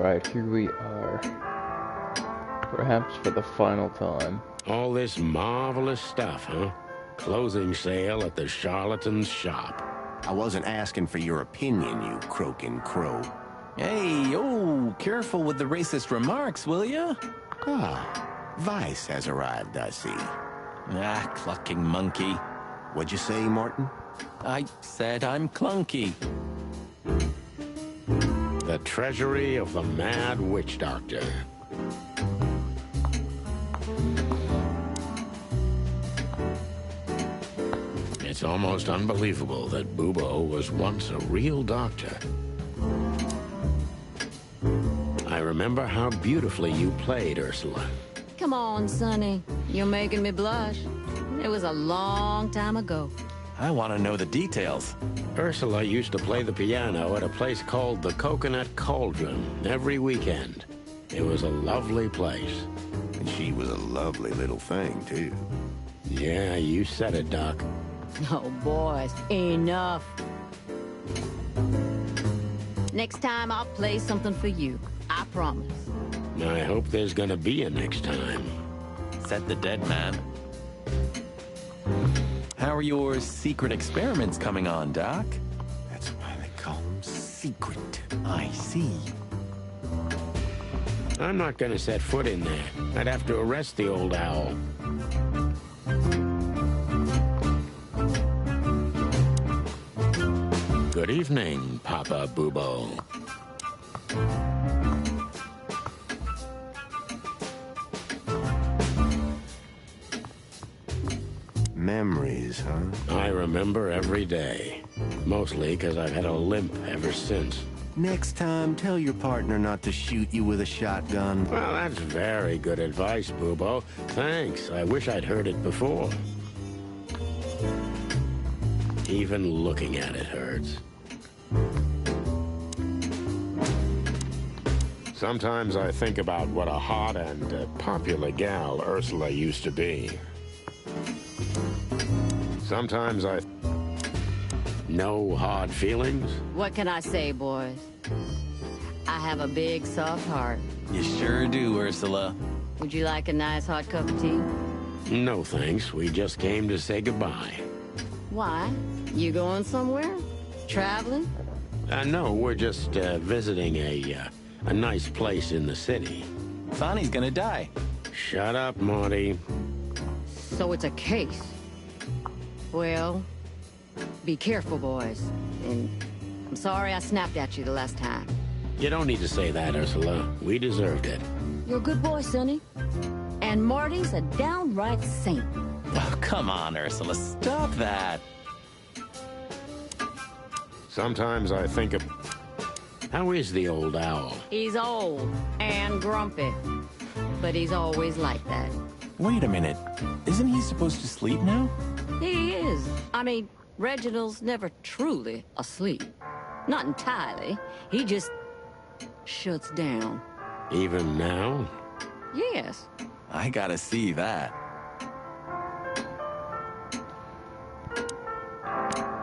Alright, here we are. Perhaps for the final time. All this marvelous stuff, huh? Closing sale at the charlatan's shop. I wasn't asking for your opinion, you croaking crow. Hey, oh, careful with the racist remarks, will ya? Ah, Vice has arrived, I see. Ah, clucking monkey. What'd you say, Martin? I said I'm clunky. The treasury of the Mad Witch Doctor. It's almost unbelievable that Bubo was once a real doctor. I remember how beautifully you played, Ursula. Come on, Sonny. You're making me blush. It was a long time ago. I want to know the details. Ursula used to play the piano at a place called the Coconut Cauldron every weekend. It was a lovely place. And she was a lovely little thing, too. Yeah, you said it, Doc. Oh, boys, enough. Next time I'll play something for you. I promise. I hope there's gonna be a next time. Said the dead man. How are your secret experiments coming on, Doc? That's why they call them secret. I see. I'm not gonna set foot in there. I'd have to arrest the old owl. Good evening, Papa Bubo. Memories, huh? I remember every day. Mostly because I've had a limp ever since. Next time, tell your partner not to shoot you with a shotgun. Well, that's very good advice, Bubo. Thanks. I wish I'd heard it before. Even looking at it hurts. Sometimes I think about what a hot and popular gal Ursula used to be. Sometimes no hard feelings? What can I say, boys? I have a big, soft heart. You sure do, Ursula. Would you like a nice hot cup of tea? No, thanks. We just came to say goodbye. Why? You going somewhere? Traveling? No, we're just visiting a nice place in the city. Sonny's gonna die. Shut up, Marty. So it's a case. Well, be careful, boys. And I'm sorry I snapped at you the last time. You don't need to say that, Ursula. We deserved it. You're a good boy, Sonny. And Marty's a downright saint. Oh, come on, Ursula. Stop that. Sometimes I think of... How is the old owl? He's old and grumpy. But he's always like that. Wait a minute. Isn't he supposed to sleep now? He is. I mean, Reginald's never truly asleep. Not entirely. He just shuts down. Even now? Yes. I gotta see that.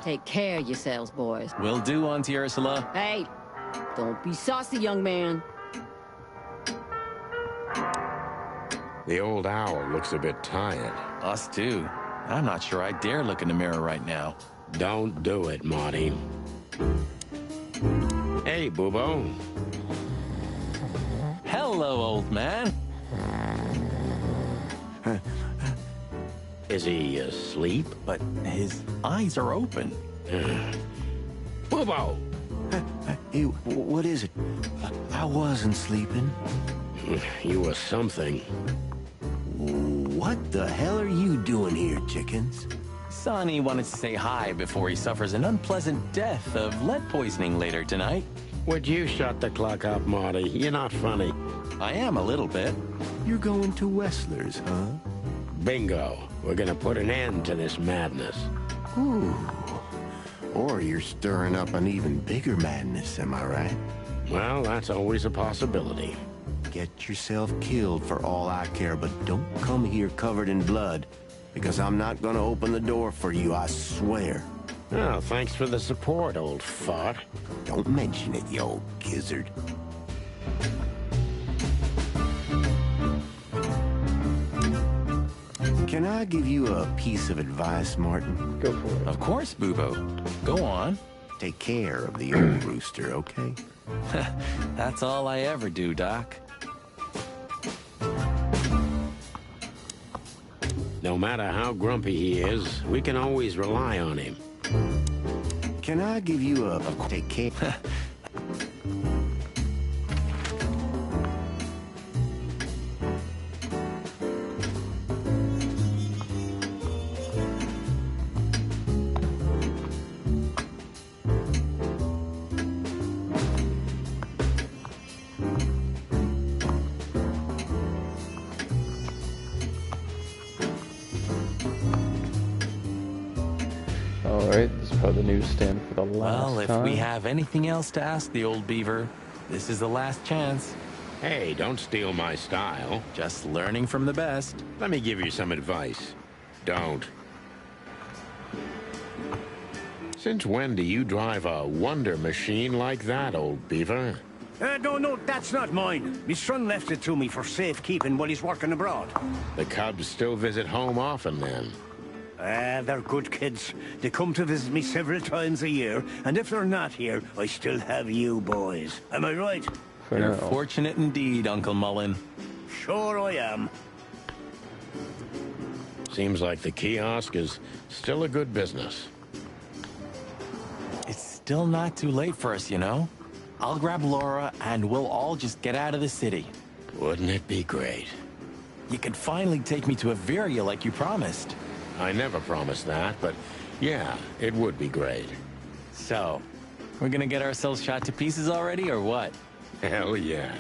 Take care of yourselves, boys. Will do, Auntie Ursula. Hey, don't be saucy, young man. The old owl looks a bit tired. Us too. I'm not sure I dare look in the mirror right now. Don't do it, Marty. Hey, Bubo. Hello, old man. Is he asleep? But his eyes are open. Bubo! Hey, what is it? I wasn't sleeping. You were something. What the hell are you doing here, chickens? Sonny wanted to say hi before he suffers an unpleasant death of lead poisoning later tonight. Would you shut the clock up, Marty? You're not funny. I am a little bit. You're going to Wessler's, huh? Bingo. We're gonna put an end to this madness. Ooh. Or you're stirring up an even bigger madness, am I right? Well, that's always a possibility. Get yourself killed for all I care, but don't come here covered in blood, because I'm not gonna open the door for you, I swear. Oh, thanks for the support, old fart. Don't mention it, you old gizzard. Can I give you a piece of advice, Martin? Go for it. Of course, Bubo. Go on. Take care of the old rooster, okay? That's all I ever do, Doc. No matter how grumpy he is, we can always rely on him. Can I give you a take care? Alright, this is probably the newsstand for the last Well, if time. we have anything else to ask the old beaver, this is the last chance. Hey, don't steal my style. Just learning from the best. Let me give you some advice. Don't. Since when do you drive a wonder machine like that, old beaver? No, that's not mine. My son left it to me for safekeeping while he's working abroad. The cubs still visit home often, then. They're good kids. They come to visit me several times a year, and if they're not here, I still have you boys. Am I right? For You're now. fortunate indeed, Uncle Mullen. Sure I am. Seems like the kiosk is still a good business. It's still not too late for us, you know? I'll grab Laura, and we'll all just get out of the city. Wouldn't it be great? You could finally take me to Averia like you promised. I never promised that, but yeah, it would be great. So, we're gonna get ourselves shot to pieces already, or what? Hell yeah.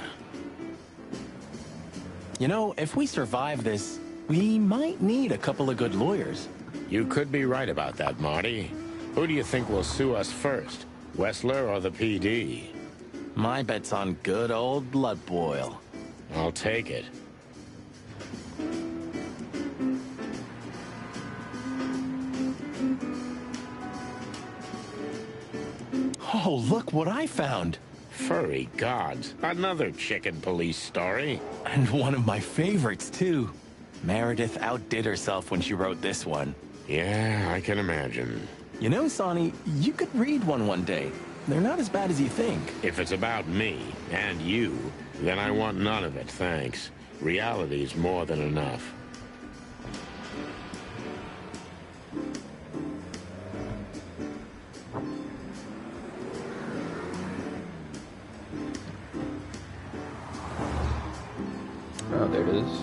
You know, if we survive this, we might need a couple of good lawyers. You could be right about that, Marty. Who do you think will sue us first? Wessler or the PD? My bet's on good old Blood Boil. I'll take it. Oh, look what I found! Furry gods. Another chicken police story. And one of my favorites, too. Meredith outdid herself when she wrote this one. Yeah, I can imagine. You know, Sonny, you could read one day. They're not as bad as you think. If it's about me and you, then I want none of it, thanks. Reality's more than enough. Oh, there it is.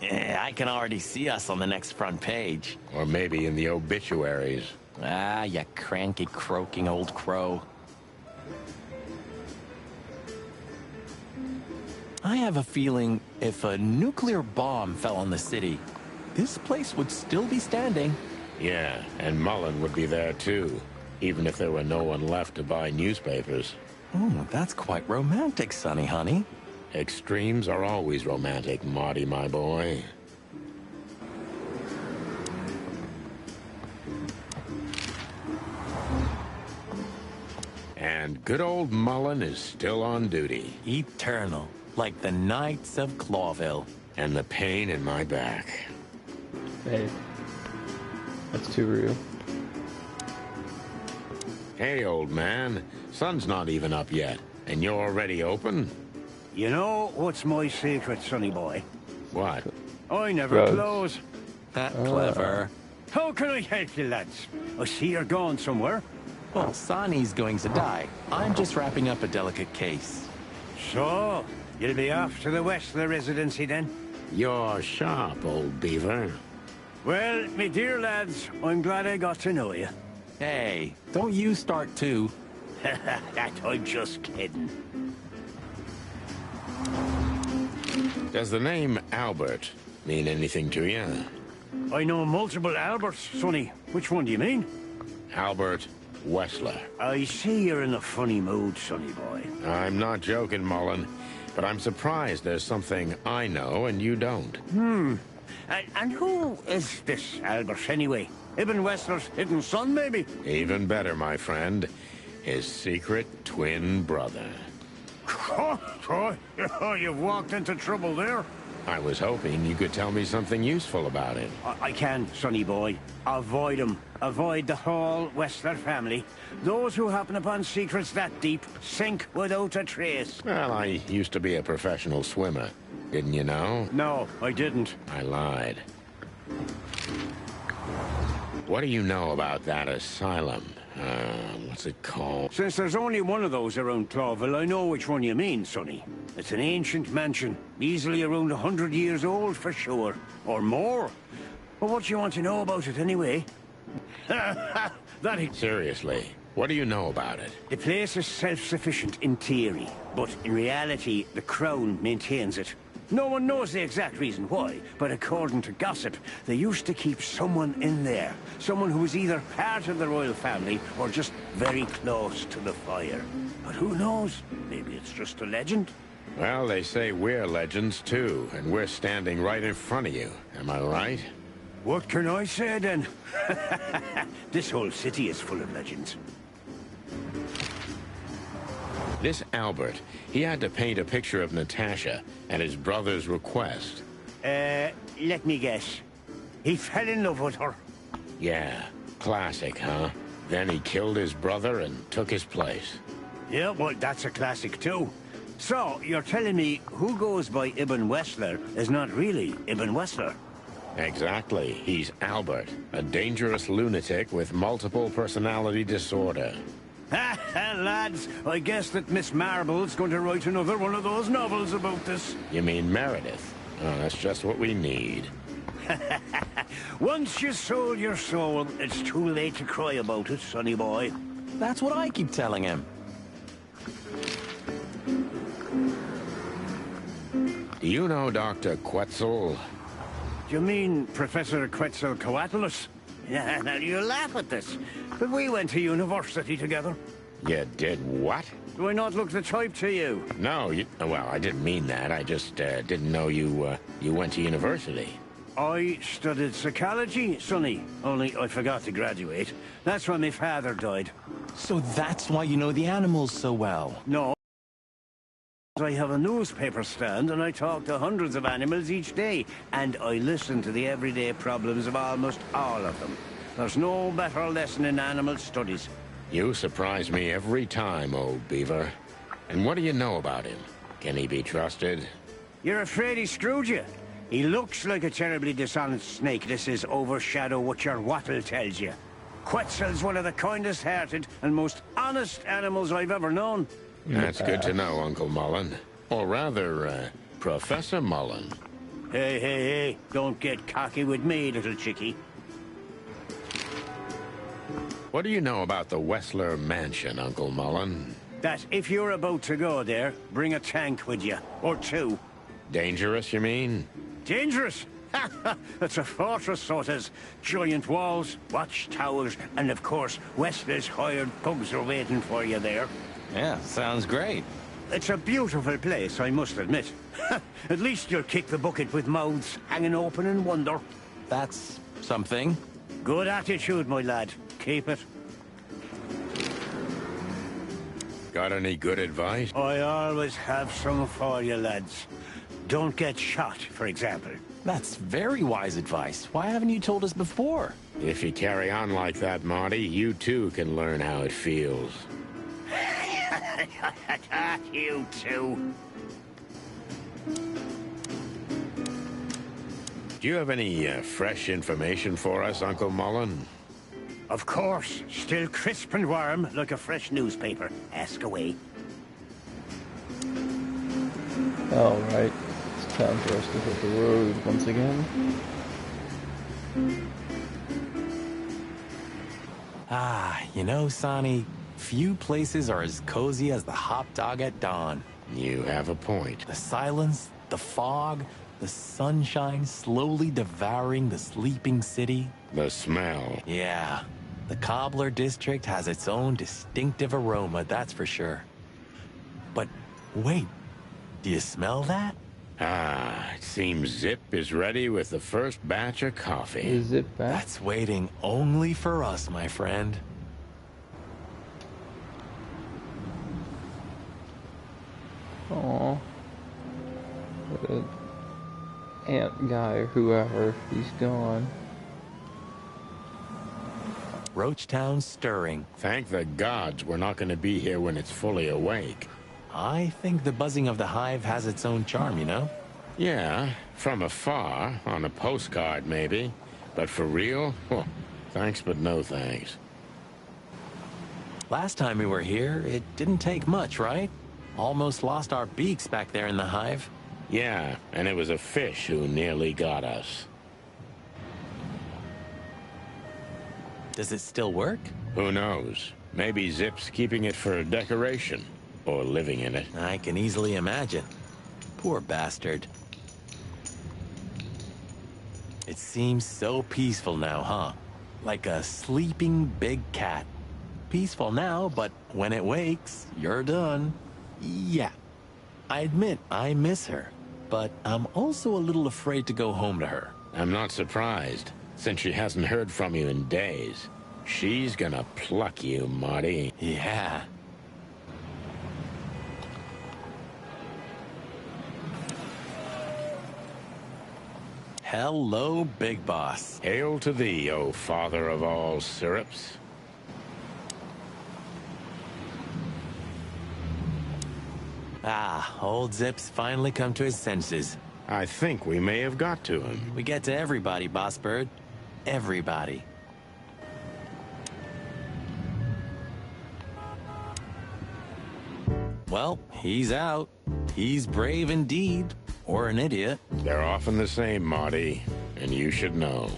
Yeah, I can already see us on the next front page. Or maybe in the obituaries. Ah, you cranky, croaking old crow. I have a feeling if a nuclear bomb fell on the city, this place would still be standing. Yeah, and Mullen would be there too, even if there were no one left to buy newspapers. Oh, that's quite romantic, Sonny, honey. Extremes are always romantic, Marty, my boy. And good old Mullen is still on duty. Eternal, like the Knights of Clawville. And the pain in my back. Hey. That's too real. Hey, old man. Sun's not even up yet, and you're already open? You know what's my secret, sonny boy? What? I never Drugs. close. That clever. How can I help you, lads? I see you're gone somewhere. Well, Sonny's going to die. I'm just wrapping up a delicate case. So, you'll be off to the Westler residency then? You're sharp, old beaver. Well, me dear lads, I'm glad I got to know you. Hey, don't you start too. That I'm just kidding. Does the name Albert mean anything to you? I know multiple Alberts, sonny. Which one do you mean? Albert Wessler. I see you're in a funny mood, sonny boy. I'm not joking, Mullen. but I'm surprised there's something I know and you don't. And who is this Albert, anyway? Ibn Wessler's hidden son, maybe? Even better, my friend. His secret twin brother. Oh, you've walked into trouble there. I was hoping you could tell me something useful about it. I can, sonny boy. Avoid him. Avoid the whole Wessler family. Those who happen upon secrets that deep sink without a trace. Well, I used to be a professional swimmer. Didn't you know? No, I didn't. I lied. What do you know about that asylum? What's it called? Since there's only one of those around Clawville, I know which one you mean, sonny. It's an ancient mansion, easily around 100 years old for sure. Or more. Well, what do you want to know about it anyway? Seriously, what do you know about it? The place is self-sufficient in theory, but in reality, the Crown maintains it. No one knows the exact reason why, but according to gossip, they used to keep someone in there. Someone who was either part of the royal family or just very close to the fire. But who knows? Maybe it's just a legend. Well, they say we're legends too, and we're standing right in front of you. Am I right? What can I say then? This whole city is full of legends. This Albert, he had to paint a picture of Natasha at his brother's request. Let me guess. He fell in love with her. Yeah, classic, huh? Then he killed his brother and took his place. Yeah, well, that's a classic too. So, you're telling me who goes by Ibn Wessler is not really Ibn Wessler? Exactly. He's Albert, a dangerous lunatic with multiple personality disorder. Lads, I guess that Miss Marble's going to write another one of those novels about this. You mean Meredith? Oh, that's just what we need. Once you sold your soul, it's too late to cry about it, sonny boy. That's what I keep telling him. Do you know Dr. Quetzal? Do you mean Professor Quetzalcoatlus? Yeah, now you laugh at this, but we went to university together. You did what? Do I not look the type to you? No, well, I didn't mean that. I just didn't know you went to university. I studied psychology, sonny, only I forgot to graduate. That's when my father died. So that's why you know the animals so well. No. I have a newspaper stand and I talk to hundreds of animals each day, and I listen to the everyday problems of almost all of them. There's no better lesson in animal studies. You surprise me every time, old beaver. And what do you know about him? Can he be trusted? You're afraid he screwed you? He looks like a terribly dishonest snake. This is overshadow what your wattle tells you. Quetzal's one of the kindest-hearted and most honest animals I've ever known. That's good to know, Uncle Mullen. Or rather, Professor Mullen. Hey, don't get cocky with me, little chickie. What do you know about the Wessler Mansion, Uncle Mullen? That if you're about to go there, bring a tank with you. Or two. Dangerous, you mean? Dangerous? It's a fortress, so it is. Giant walls, watchtowers, and of course, Wessler's hired thugs are waiting for you there. Yeah, sounds great. It's a beautiful place, I must admit. At least you'll kick the bucket with mouths hanging open in wonder. That's something. Good attitude, my lad. Keep it. Got any good advice? I always have some for you, lads. Don't get shot, for example. That's very wise advice. Why haven't you told us before? If you carry on like that, Marty, you too can learn how it feels. You too. Do you have any fresh information for us, Uncle Mullen? Of course. Still crisp and warm, like a fresh newspaper. Ask away. Alright, it's time for us to hit the road once again. Ah, you know, Sonny, few places are as cozy as the Hop Dog at dawn. You have a point. The silence, the fog, the sunshine slowly devouring the sleeping city. The smell. Yeah, the Cobbler District has its own distinctive aroma, that's for sure. But wait, Do you smell that? Ah, it seems Zip is ready with the first batch of coffee. Is it back? That's waiting only for us, my friend. Aw. The ant guy or whoever, he's gone. Roachtown stirring. Thank the gods we're not going to be here when it's fully awake. I think the buzzing of the hive has its own charm, you know? Yeah, from afar, on a postcard maybe. But for real? Oh, thanks but no thanks. Last time we were here, it didn't take much, right? Almost lost our beaks back there in the hive. Yeah, and it was a fish who nearly got us. Does it still work? Who knows? Maybe Zip's keeping it for decoration. Or living in it. I can easily imagine. Poor bastard. It seems so peaceful now, huh? Like a sleeping big cat. Peaceful now, but when it wakes, you're done. Yeah. I admit, I miss her. But I'm also a little afraid to go home to her. I'm not surprised, since she hasn't heard from you in days. She's gonna pluck you, Marty. Yeah. Hello, Big Boss. Hail to thee, O father of all syrups. Ah, old Zip's finally come to his senses. I think we may have got to him. We get to everybody, Boss Bird. Everybody. Well, he's out. He's brave indeed. Or an idiot. They're often the same, Marty, and you should know.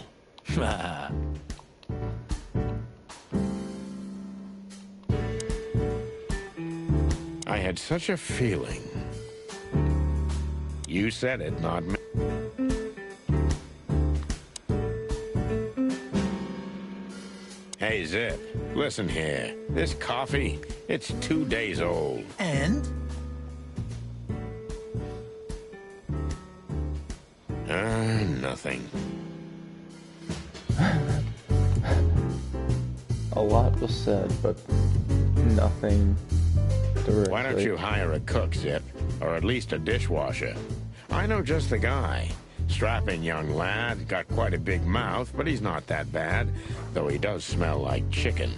I had such a feeling. You said it, not me. Hey, Zip, listen here. This coffee, it's 2 days old. And? Nothing. A lot was said, but nothing directly. Why don't you hire a cook, Zip? Or at least a dishwasher? I know just the guy. Strapping young lad, got quite a big mouth, but he's not that bad, though he does smell like chicken.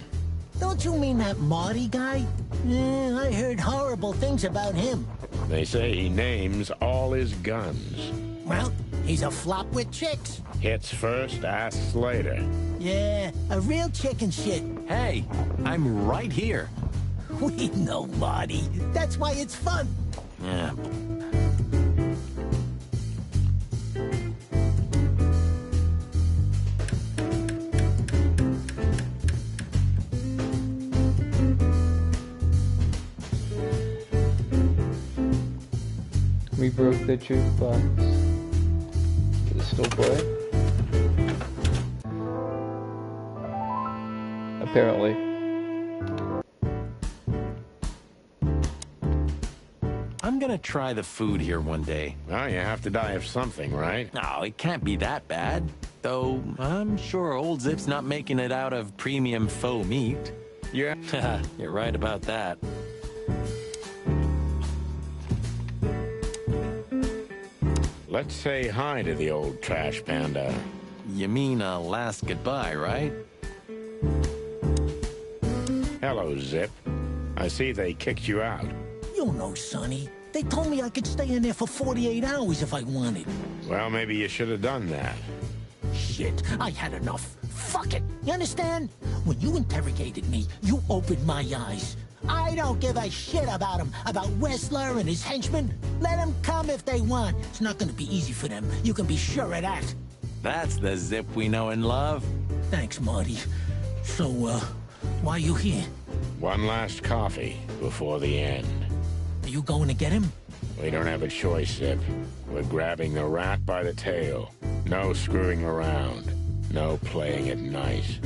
Don't you mean that Marty guy? I heard horrible things about him. They say he names all his guns. Well, he's a flop with chicks. Hits first, asks later. Yeah, a real chicken shit. Hey, I'm right here. We know, Marty. That's why it's fun. Yeah. We broke the jukebox. Does it still play? Apparently. I'm gonna try the food here one day. Well, you have to die of something, right? No, it can't be that bad. Though, I'm sure old Zip's not making it out of premium faux meat. Yeah. You're right about that. Let's say hi to the old trash panda. You mean a last goodbye, right? Hello, Zip. I see they kicked you out. You know, Sonny. They told me I could stay in there for 48 hours if I wanted. Well, maybe you should have done that. Shit, I had enough. Fuck it. You understand? When you interrogated me, you opened my eyes. I don't give a shit about him, about Wessler and his henchmen. Let them come if they want. It's not gonna be easy for them. You can be sure of that. That's the Zip we know and love. Thanks, Marty. So, why are you here? One last coffee before the end. Are you going to get him? We don't have a choice, Zip. We're grabbing the rat by the tail. No screwing around. No playing it nice.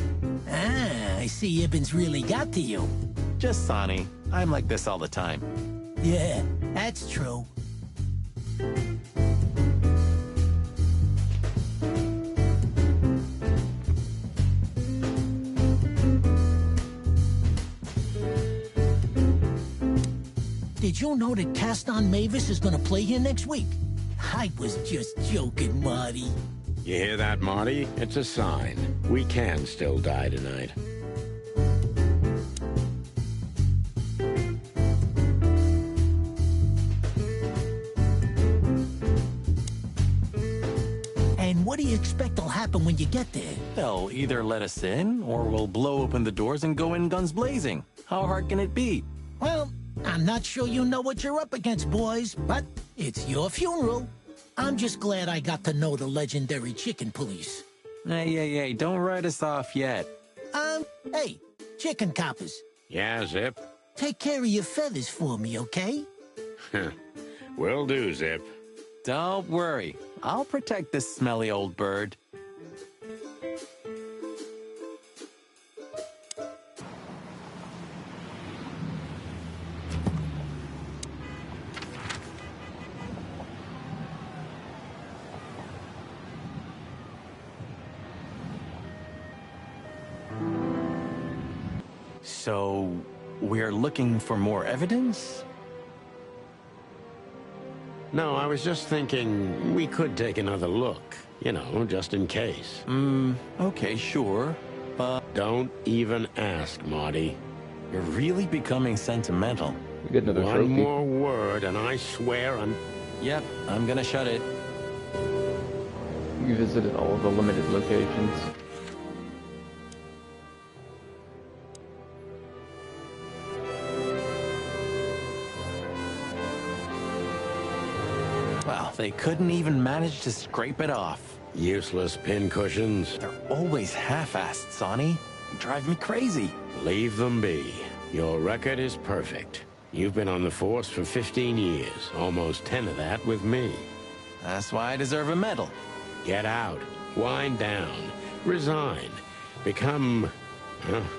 Ah, I see Ibben's really got to you. Just Sonny. I'm like this all the time. Yeah, that's true. Did you know that Caston Mavis is gonna play here next week? I was just joking, Marty. You hear that, Marty? It's a sign. We can still die tonight. And what do you expect will happen when you get there? They'll either let us in, or we'll blow open the doors and go in guns blazing. How hard can it be? Well, I'm not sure you know what you're up against, boys, but it's your funeral. I'm just glad I got to know the legendary Chicken Police. Hey, don't write us off yet. Hey, Chicken Coppers, Yeah, Zip? take care of your feathers for me, okay? Will do, Zip. Don't worry. I'll protect this smelly old bird. So, we're looking for more evidence? No, I was just thinking we could take another look. You know, just in case. Okay, sure. But Don't even ask, Marty. you're really becoming sentimental. We get another One trophy. more word, and I swear I'm... Yep, I'm gonna shut it. You visited all of the limited locations. Well, they couldn't even manage to scrape it off. Useless pincushions. They're always half-assed, Sonny. You drive me crazy. Leave them be. Your record is perfect. You've been on the force for 15 years, almost 10 of that with me. That's why I deserve a medal. Get out. Wind down. Resign. Become...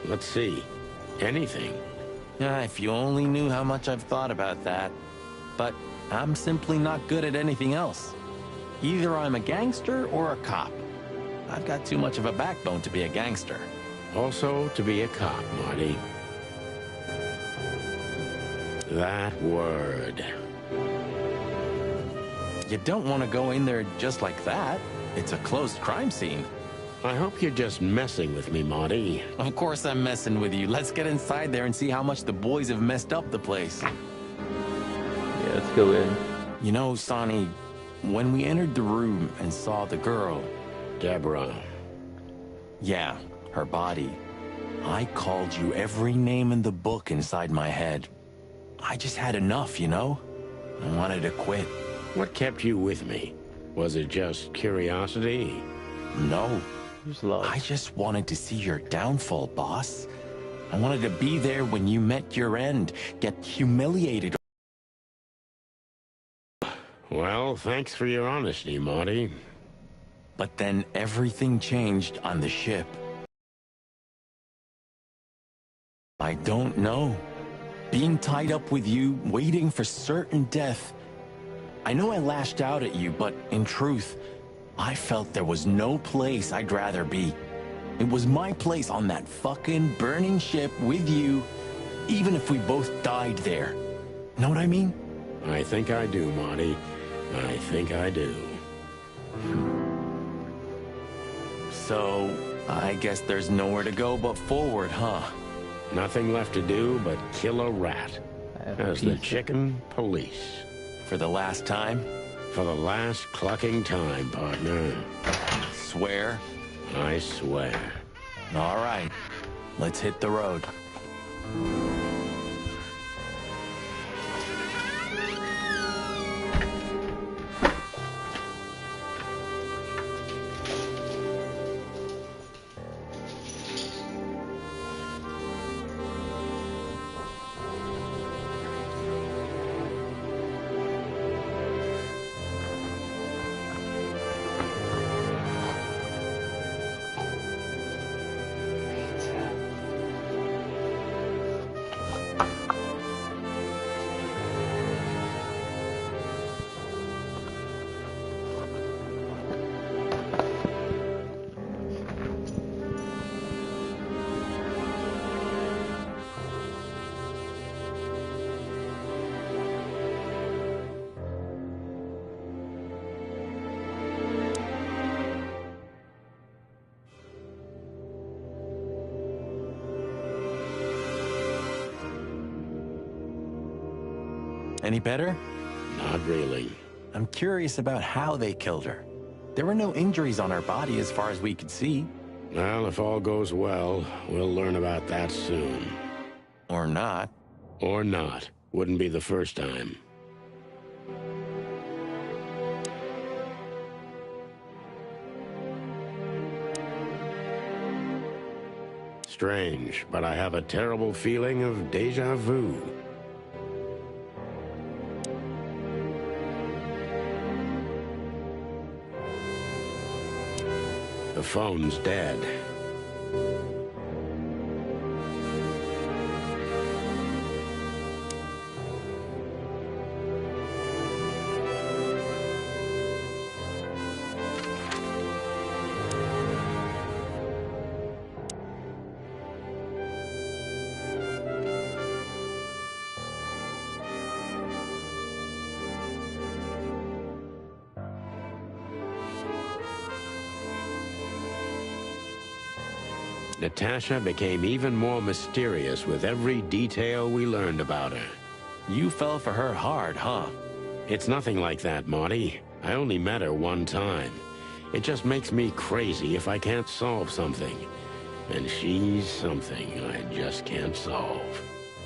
let's see. Anything. If you only knew how much I've thought about that. But I'm simply not good at anything else. Either I'm a gangster or a cop. I've got too much of a backbone to be a gangster. Also, to be a cop, Marty. That word. You don't want to go in there just like that. It's a closed crime scene. I hope you're just messing with me, Marty. Of course I'm messing with you. Let's get inside there and see how much the boys have messed up the place. Yeah, let's go in. You know, Sonny, when we entered the room and saw the girl, Deborah. yeah, her body, I called you every name in the book inside my head. I just had enough, you know? I wanted to quit. What kept you with me? Was it just curiosity? No, Just love. I just wanted to see your downfall, boss. I wanted to be there when you met your end, get humiliated. Well, thanks for your honesty, Marty. But then everything changed on the ship. I don't know. Being tied up with you, waiting for certain death. I know I lashed out at you, but in truth, I felt there was no place I'd rather be. It was my place on that fucking burning ship with you, even if we both died there. Know what I mean? I think I do, Marty. I think I do. So, I guess there's nowhere to go but forward, huh? Nothing left to do but kill a rat. I have a As the piece. chicken police. For the last time? For the last clucking time, partner. Swear? I swear. All right, let's hit the road. Any better? Not really. I'm curious about how they killed her. There were no injuries on her body as far as we could see. Well, if all goes well, we'll learn about that soon. Or not. Or not. Wouldn't be the first time. Strange, but I have a terrible feeling of déjà vu. The phone's dead. Natasha became even more mysterious with every detail we learned about her. You fell for her hard, huh? It's nothing like that, Marty. I only met her one time. It just makes me crazy if I can't solve something. And she's something I just can't solve.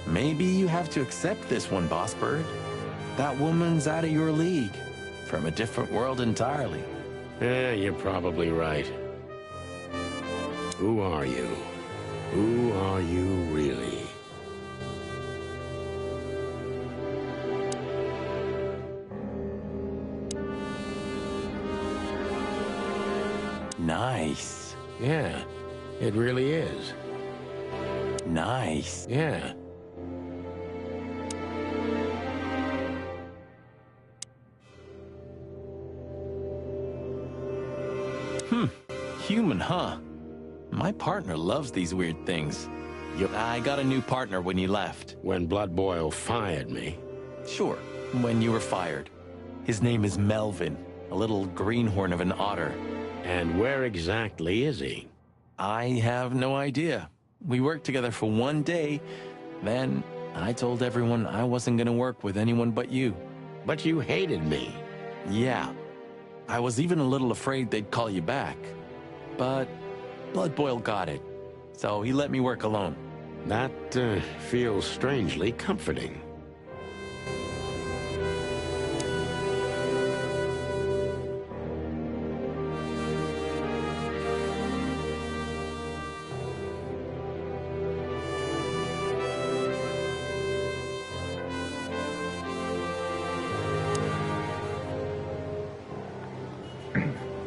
Maybe you have to accept this one, Boss Bird. That woman's out of your league. From a different world entirely. Yeah, you're probably right. Who are you? Who are you really? Nice. Yeah, it really is. Nice. Yeah. Human, huh? My partner loves these weird things. I got a new partner when you left. When Blood Boil fired me. Sure, when you were fired. His name is Melvin, a little greenhorn of an otter. And where exactly is he? I have no idea. We worked together for one day, then I told everyone I wasn't gonna work with anyone but you. But you hated me. Yeah. I was even a little afraid they'd call you back. But Blood Boil got it, so he let me work alone. That feels strangely comforting.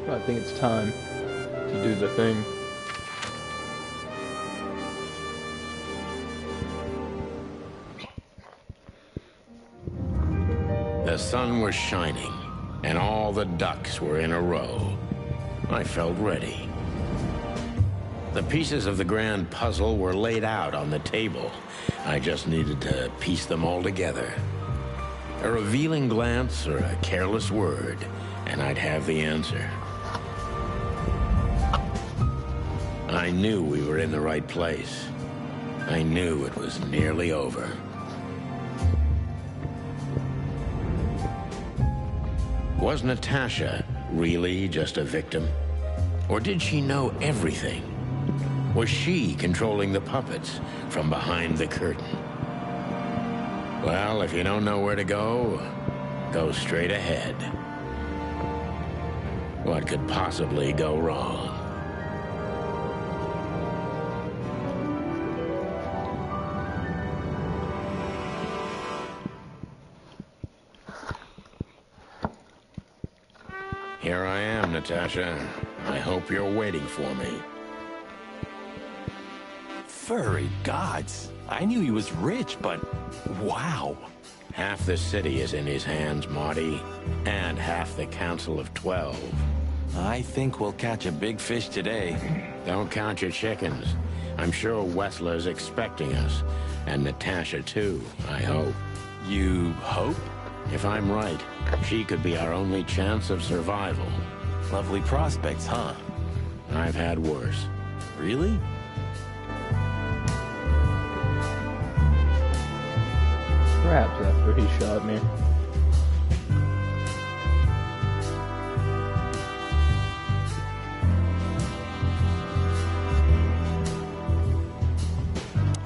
I think it's time to do the thing. The sun was shining, and all the ducks were in a row. I felt ready. The pieces of the grand puzzle were laid out on the table. I just needed to piece them all together. A revealing glance or a careless word, and I'd have the answer. I knew we were in the right place. I knew it was nearly over. Was Natasha really just a victim? Or did she know everything? Was she controlling the puppets from behind the curtain? Well, if you don't know where to go, go straight ahead. What could possibly go wrong? Here I am, Natasha. I hope you're waiting for me. Furry gods. I knew he was rich, but wow. Half the city is in his hands, Marty, and half the Council of 12. I think we'll catch a big fish today. Don't count your chickens. I'm sure Wessler's expecting us, and Natasha too, I hope. You hope? If I'm right, she could be our only chance of survival. Lovely prospects, huh? I've had worse. Really? Perhaps after he shot me.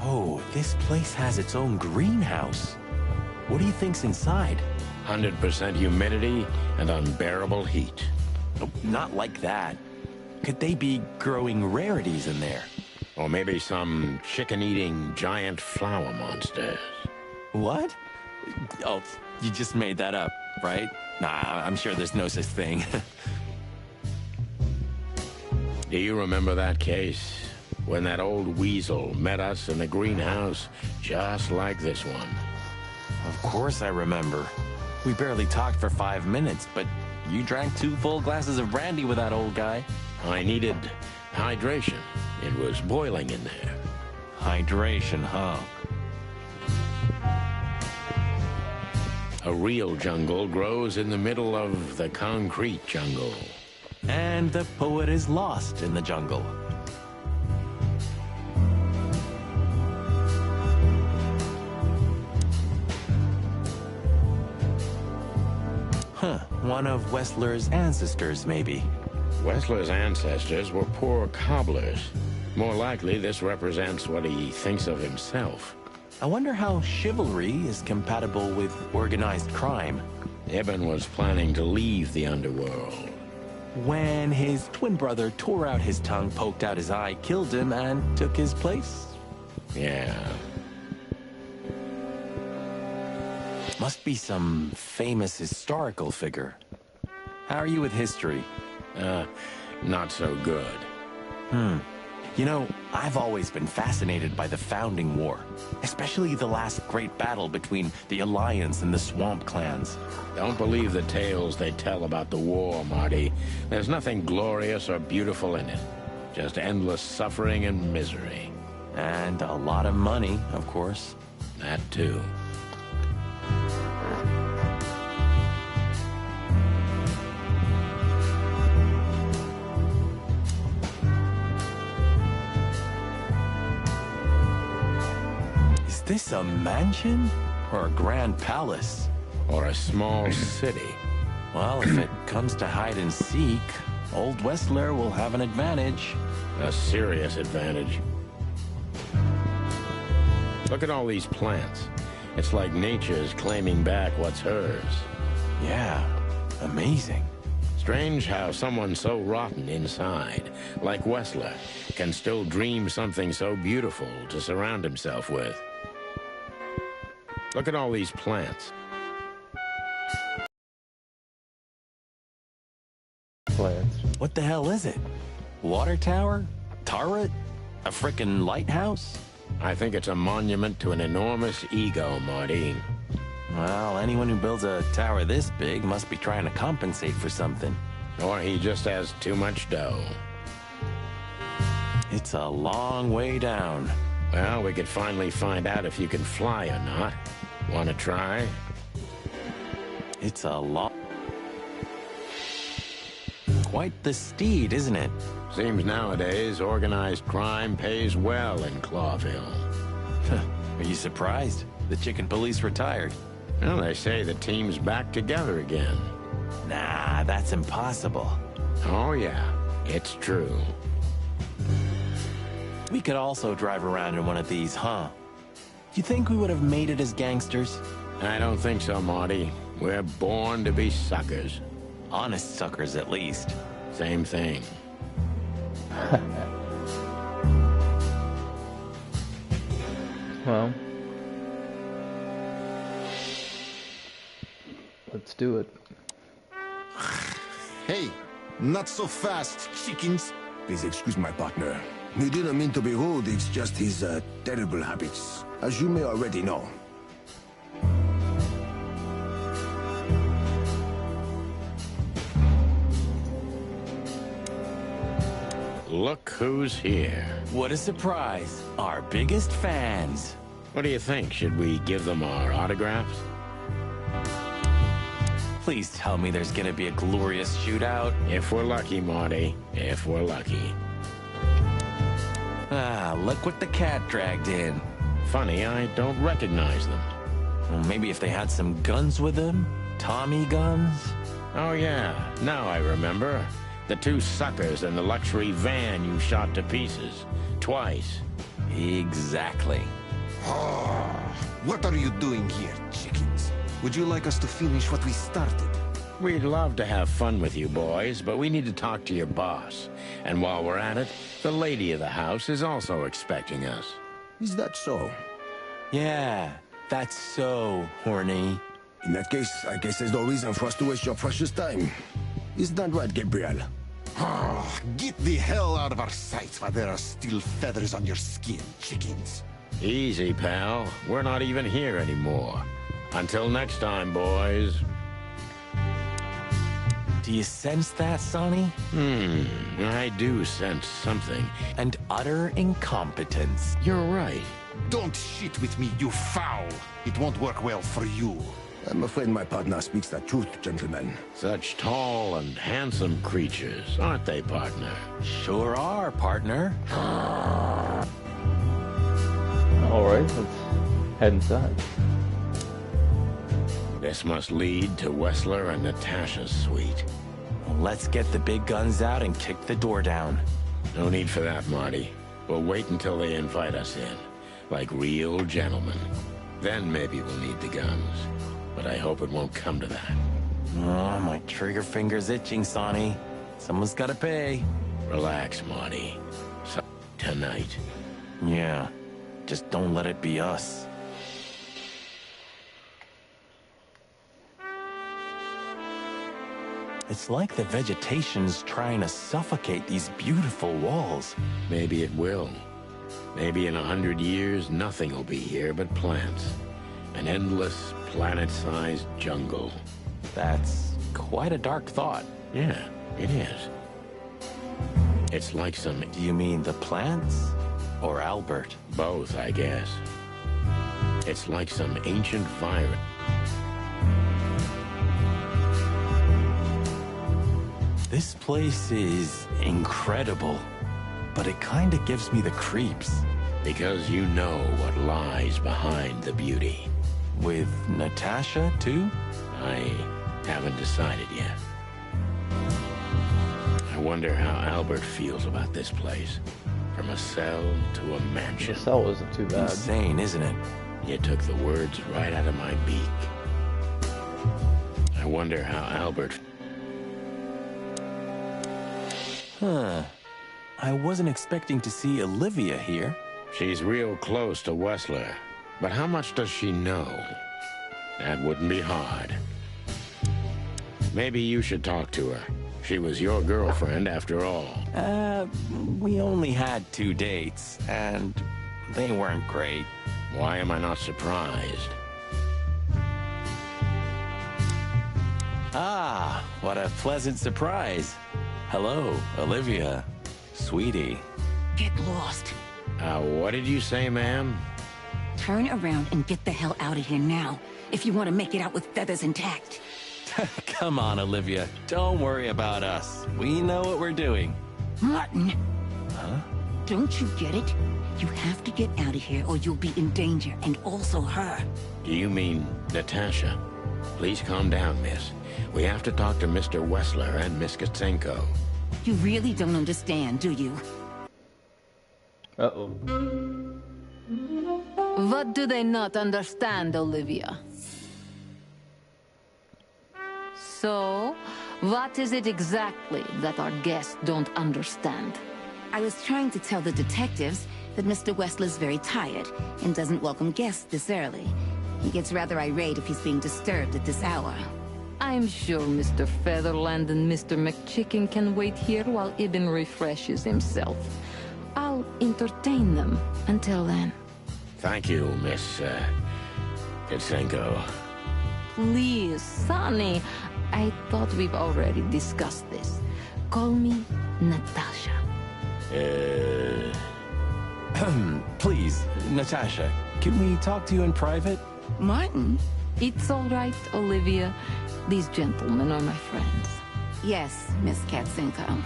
Oh, this place has its own greenhouse. What do you think's inside? 100% humidity and unbearable heat. Nope, not like that. Could they be growing rarities in there? Or maybe some chicken-eating giant flower monsters. What? Oh, you just made that up, right? Nah, I'm sure there's no such thing. Do you remember that case? When that old weasel met us in the greenhouse, just like this one. Of course I remember. We barely talked for 5 minutes, but you drank 2 full glasses of brandy with that old guy. I needed hydration. It was boiling in there. Hydration, huh? A real jungle grows in the middle of the concrete jungle. And the poet is lost in the jungle. Huh, one of Wessler's ancestors, maybe. Wessler's ancestors were poor cobblers. More likely, this represents what he thinks of himself. I wonder how chivalry is compatible with organized crime. Ibn was planning to leave the underworld. When his twin brother tore out his tongue, poked out his eye, killed him, and took his place? Yeah. Must be some famous historical figure. How are you with history? Not so good. You know, I've always been fascinated by the Founding War, especially the last great battle between the Alliance and the Swamp Clans. Don't believe the tales they tell about the war, Marty. There's nothing glorious or beautiful in it. Just endless suffering and misery. And a lot of money, of course. That too. Is this a mansion or a grand palace? Or a small city. Well, if it comes to hide and seek, old Wessler will have an advantage. A serious advantage. Look at all these plants. It's like nature's claiming back what's hers. Yeah, amazing. Strange how someone so rotten inside, like Wessler, can still dream something so beautiful to surround himself with. Look at all these plants. Plants. What the hell is it? Water tower? Turret? A frickin' lighthouse? I think it's a monument to an enormous ego, Marty. Well, anyone who builds a tower this big must be trying to compensate for something. Or he just has too much dough. It's a long way down. Well, we could finally find out if you can fly or not. Want to try? It's a long... Quite the steed, isn't it? Seems nowadays organized crime pays well in Clawville. Are you surprised? The chicken police retired. Well, they say the team's back together again. Nah, that's impossible. Oh, yeah, it's true. We could also drive around in one of these, huh? You think we would have made it as gangsters? I don't think so, Marty. We're born to be suckers. Honest suckers, at least. Same thing. Well, let's do it. Hey, not so fast, chickens. Please excuse my partner. We didn't mean to be rude, it's just his terrible habits, as you may already know. Look who's here. What a surprise. Our biggest fans. What do you think? Should we give them our autographs? Please tell me there's gonna be a glorious shootout. If we're lucky, Marty. If we're lucky. Ah, look what the cat dragged in. Funny, I don't recognize them. maybe if they had some guns with them? Tommy guns? Oh yeah, now I remember. The two suckers in the luxury van you shot to pieces. Twice. Exactly. What are you doing here, chickens? Would you like us to finish what we started? We'd love to have fun with you boys, but we need to talk to your boss. And while we're at it, the lady of the house is also expecting us. Is that so? Yeah, that's so horny. In that case, I guess there's no reason for us to waste your precious time. Isn't that right, Gabriel? Get the hell out of our sights while there are still feathers on your skin, chickens. Easy, pal. We're not even here anymore. Until next time, boys. Do you sense that, Sonny? I do sense something. And utter incompetence. You're right. Don't shit with me, you foul. It won't work well for you. I'm afraid my partner speaks the truth, gentlemen. Such tall and handsome creatures, aren't they, partner? Sure are, partner. Alright, let's head inside. This must lead to Wessler and Natasha's suite. Well, let's get the big guns out and kick the door down. No need for that, Marty. We'll wait until they invite us in, like real gentlemen. Then maybe we'll need the guns. But I hope it won't come to that. Oh, my trigger finger's itching, Sonny. Someone's gotta pay. Relax, Marty. Tonight. Yeah, just don't let it be us. It's like the vegetation's trying to suffocate these beautiful walls. Maybe it will. Maybe in 100 years, nothing will be here but plants. An endless, planet-sized jungle. That's quite a dark thought. Yeah, it is. It's like some... Do you mean the plants? Or Albert? Both, I guess. It's like some ancient virus. This place is incredible, but it kinda gives me the creeps. Because you know what lies behind the beauty. With Natasha, too? I haven't decided yet. I wonder how Albert feels about this place. From a cell to a mansion. The cell isn't too bad. Insane, isn't it? You took the words right out of my beak. I wonder how Albert... Huh. I wasn't expecting to see Olivia here. She's real close to Wessler. But how much does she know? That wouldn't be hard. Maybe you should talk to her. She was your girlfriend after all. We only had 2 dates, and they weren't great. Why am I not surprised? Ah, what a pleasant surprise. Hello, Olivia. Sweetie. Get lost. What did you say, ma'am? Turn around and get the hell out of here now, if you want to make it out with feathers intact. Come on, Olivia. Don't worry about us. We know what we're doing. Martin! Huh? Don't you get it? You have to get out of here or you'll be in danger, and also her. Do you mean Natasha? Please calm down, miss. We have to talk to Mr. Wessler and Miss Katsenko. You really don't understand, do you? Uh-oh. What do they not understand, Olivia? So, what is it exactly that our guests don't understand? I was trying to tell the detectives that Mr. Wessler's very tired and doesn't welcome guests this early. He gets rather irate if he's being disturbed at this hour. I'm sure Mr. Featherland and Mr. McChicken can wait here while Ibn refreshes himself. I'll entertain them until then. Thank you, Miss, Katsenko. Please, Sonny. I thought we've already discussed this. Call me Natasha. Please, Natasha, can we talk to you in private? Martin? It's all right, Olivia. These gentlemen are my friends. Yes, Miss Katsenko.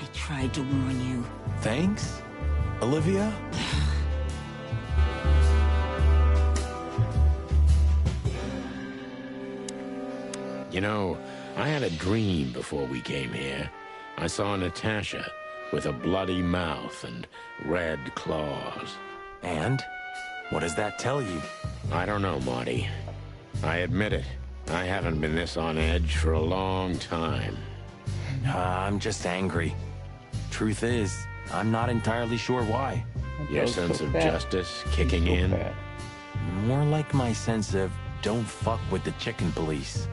I tried to warn you. Thanks, Olivia? You know, I had a dream before we came here. I saw Natasha with a bloody mouth and red claws. And? What does that tell you? I don't know, Marty. I admit it. I haven't been this on edge for a long time. I'm just angry. Truth is, I'm not entirely sure why. Your sense of justice kicking in? More like my sense of don't fuck with the chicken police.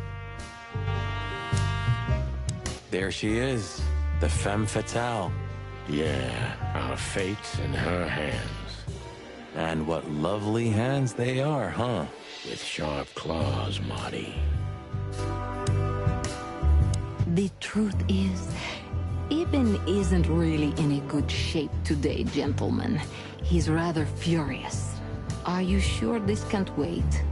There she is, the femme fatale. Yeah, our fate's in her hands. And what lovely hands they are, huh? With sharp claws, Marty. The truth is, Ibn isn't really in a good shape today, gentlemen. He's rather furious. Are you sure this can't wait?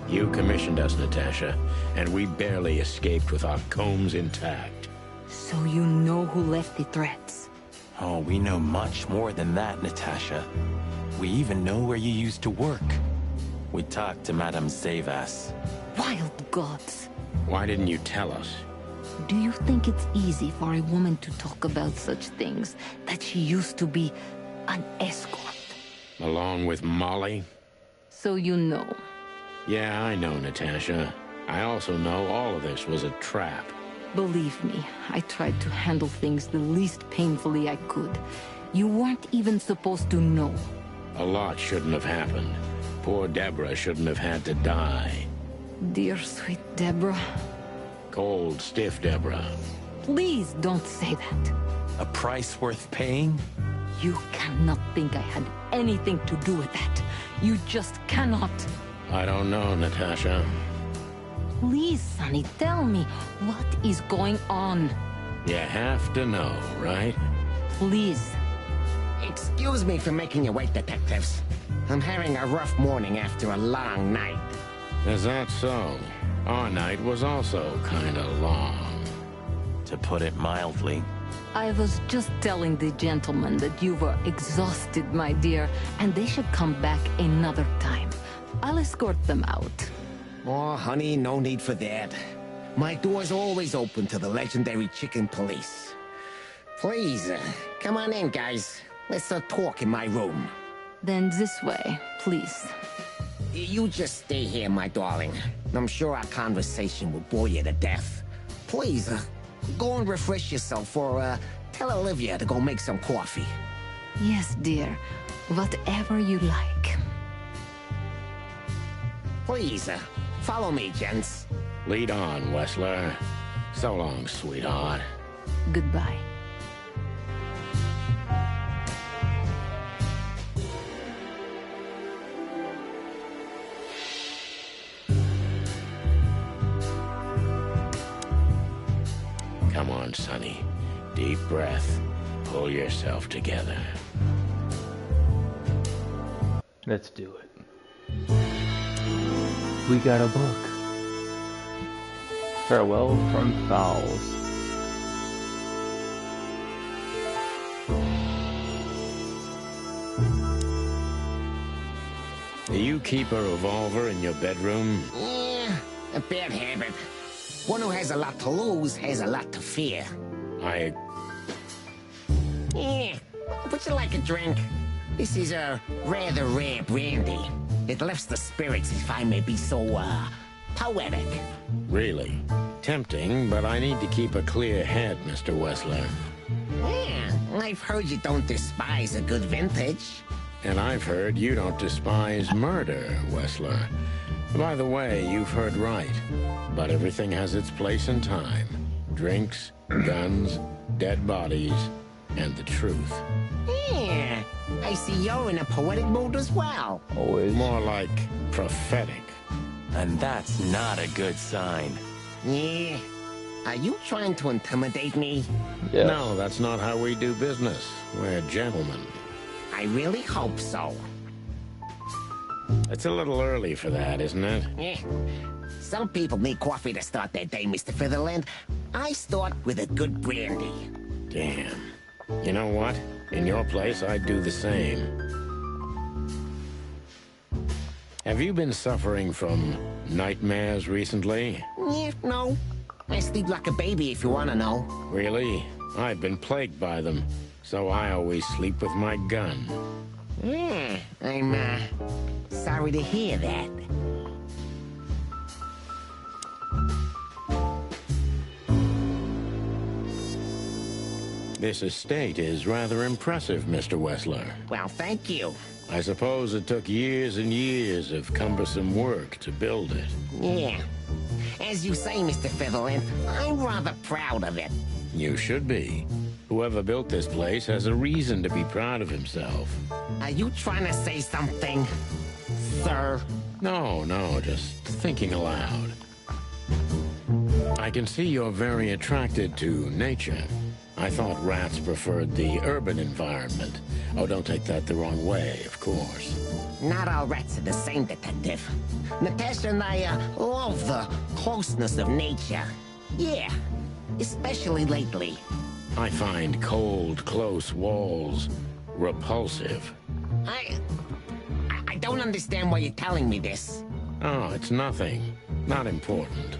You commissioned us, Natasha, and we barely escaped with our combs intact. So you know who left the threats? Oh, we know much more than that, Natasha. We even know where you used to work. We talked to Madame Zavas. Wild gods! Why didn't you tell us? Do you think it's easy for a woman to talk about such things? That she used to be an escort? Along with Molly? So you know. Yeah, I know, Natasha. I also know all of this was a trap. Believe me, I tried to handle things the least painfully I could. You weren't even supposed to know. A lot shouldn't have happened. Poor Deborah shouldn't have had to die. Dear sweet Deborah. Cold, stiff Deborah. Please don't say that. A price worth paying? You cannot think I had anything to do with that. You just cannot. I don't know, Natasha. Please, Sonny, tell me, what is going on? You have to know, right? Please. Excuse me for making you wait, detectives. I'm having a rough morning after a long night. Is that so? Our night was also kinda long. To put it mildly. I was just telling the gentlemen that you were exhausted, my dear, and they should come back another time. I'll escort them out. Oh, honey, no need for that. My door's always open to the legendary chicken police. Please, come on in, guys. Let's talk in my room. Then this way, please. You just stay here, my darling. I'm sure our conversation will bore you to death. Please, go and refresh yourself, or tell Olivia to go make some coffee. Yes, dear. Whatever you like. Please, follow me, gents. Lead on, Wessler. So long, sweetheart. Goodbye. Come on, Sonny. Deep breath. Pull yourself together. Let's do it. We got a book. Farewell from Fowls. Do you keep a revolver in your bedroom? Yeah, a bad habit. One who has a lot to lose has a lot to fear. Yeah, would you like a drink? This is a rather rare brandy. It lifts the spirits, if I may be so, poetic. Really? Tempting, but I need to keep a clear head, Mr. Wessler. Yeah, I've heard you don't despise a good vintage. And I've heard you don't despise murder, Wessler. By the way, you've heard right. But everything has its place and time. Drinks, guns, dead bodies, and the truth. Yeah, I see you're in a poetic mood as well. Always. More like prophetic. And that's not a good sign. Yeah? Are you trying to intimidate me? Yes. No, that's not how we do business. We're gentlemen. I really hope so. It's a little early for that, isn't it? Yeah. Some people need coffee to start their day, Mr. Featherland. I start with a good brandy. Damn. You know what? In your place, I'd do the same. Have you been suffering from nightmares recently? Yeah, no. I sleep like a baby if you want to know. Really? I've been plagued by them, so I always sleep with my gun. Yeah, I'm, sorry to hear that. This estate is rather impressive, Mr. Wessler. Well, thank you. I suppose it took years and years of cumbersome work to build it. Yeah. As you say, Mr. Featherland, I'm rather proud of it. You should be. Whoever built this place has a reason to be proud of himself. Are you trying to say something, sir? No, just thinking aloud. I can see you're very attracted to nature. I thought rats preferred the urban environment. Oh, don't take that the wrong way, of course. Not all rats are the same, Detective. Natasha and I love the closeness of nature. Yeah, especially lately. I find cold, close walls repulsive. I don't understand why you're telling me this. Oh, it's nothing. Not important.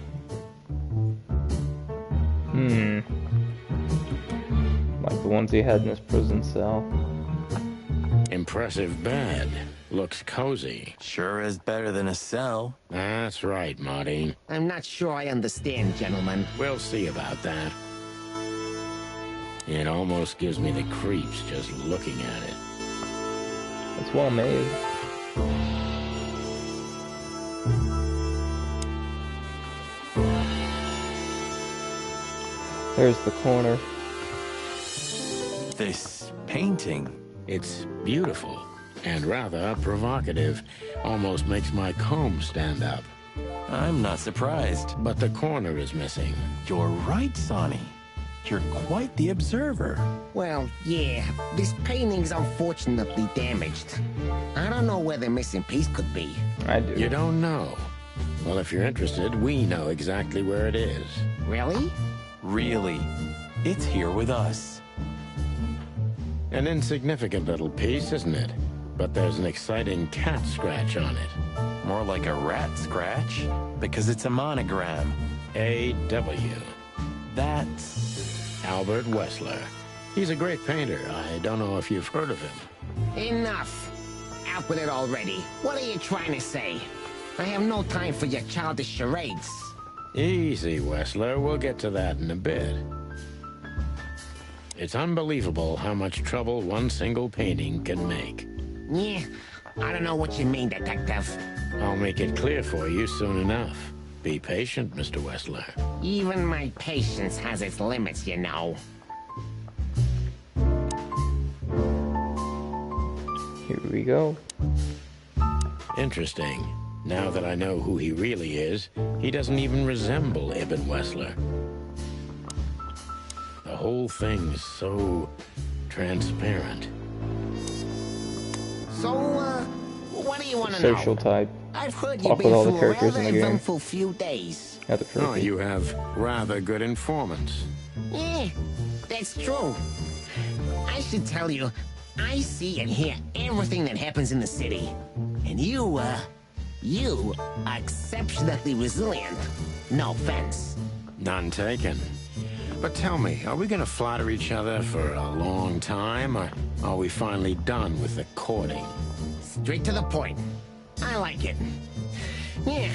Like the ones he had in his prison cell. Impressive bed. Looks cozy. Sure is better than a cell. That's right, Marty. I'm not sure I understand, gentlemen. We'll see about that. It almost gives me the creeps just looking at it. It's well made. There's the corner. This painting. It's beautiful and rather provocative. Almost makes my comb stand up. I'm not surprised. But the corner is missing. You're right, Sonny. You're quite the observer. Well, yeah, this painting's unfortunately damaged. I don't know where the missing piece could be. I do. You don't know? Well, if you're interested, we know exactly where it is. Really? Really. It's here with us. An insignificant little piece, isn't it? But there's an exciting cat scratch on it. More like a rat scratch, because it's a monogram. A.W. That's Albert Wessler. He's a great painter. I don't know if you've heard of him. Enough. Out with it already. What are you trying to say? I have no time for your childish charades. Easy, Wessler. We'll get to that in a bit. It's unbelievable how much trouble one single painting can make. Yeah, I don't know what you mean, Detective. I'll make it clear for you soon enough. Be patient, Mr. Wessler. Even my patience has its limits, you know. Here we go. Interesting. Now that I know who he really is, he doesn't even resemble Ibn Wessler. The whole thing's so transparent. So, what do you want to know? Social type. I've heard you've Talk been with all the through a characters rather in the game. eventful few days. Got the trophy. Oh, you have rather good informants. Yeah, that's true. I should tell you, I see and hear everything that happens in the city. And you are exceptionally resilient. No offense. None taken. But tell me, are we gonna flatter each other for a long time, or are we finally done with the courting? Straight to the point. I like it. Yeah,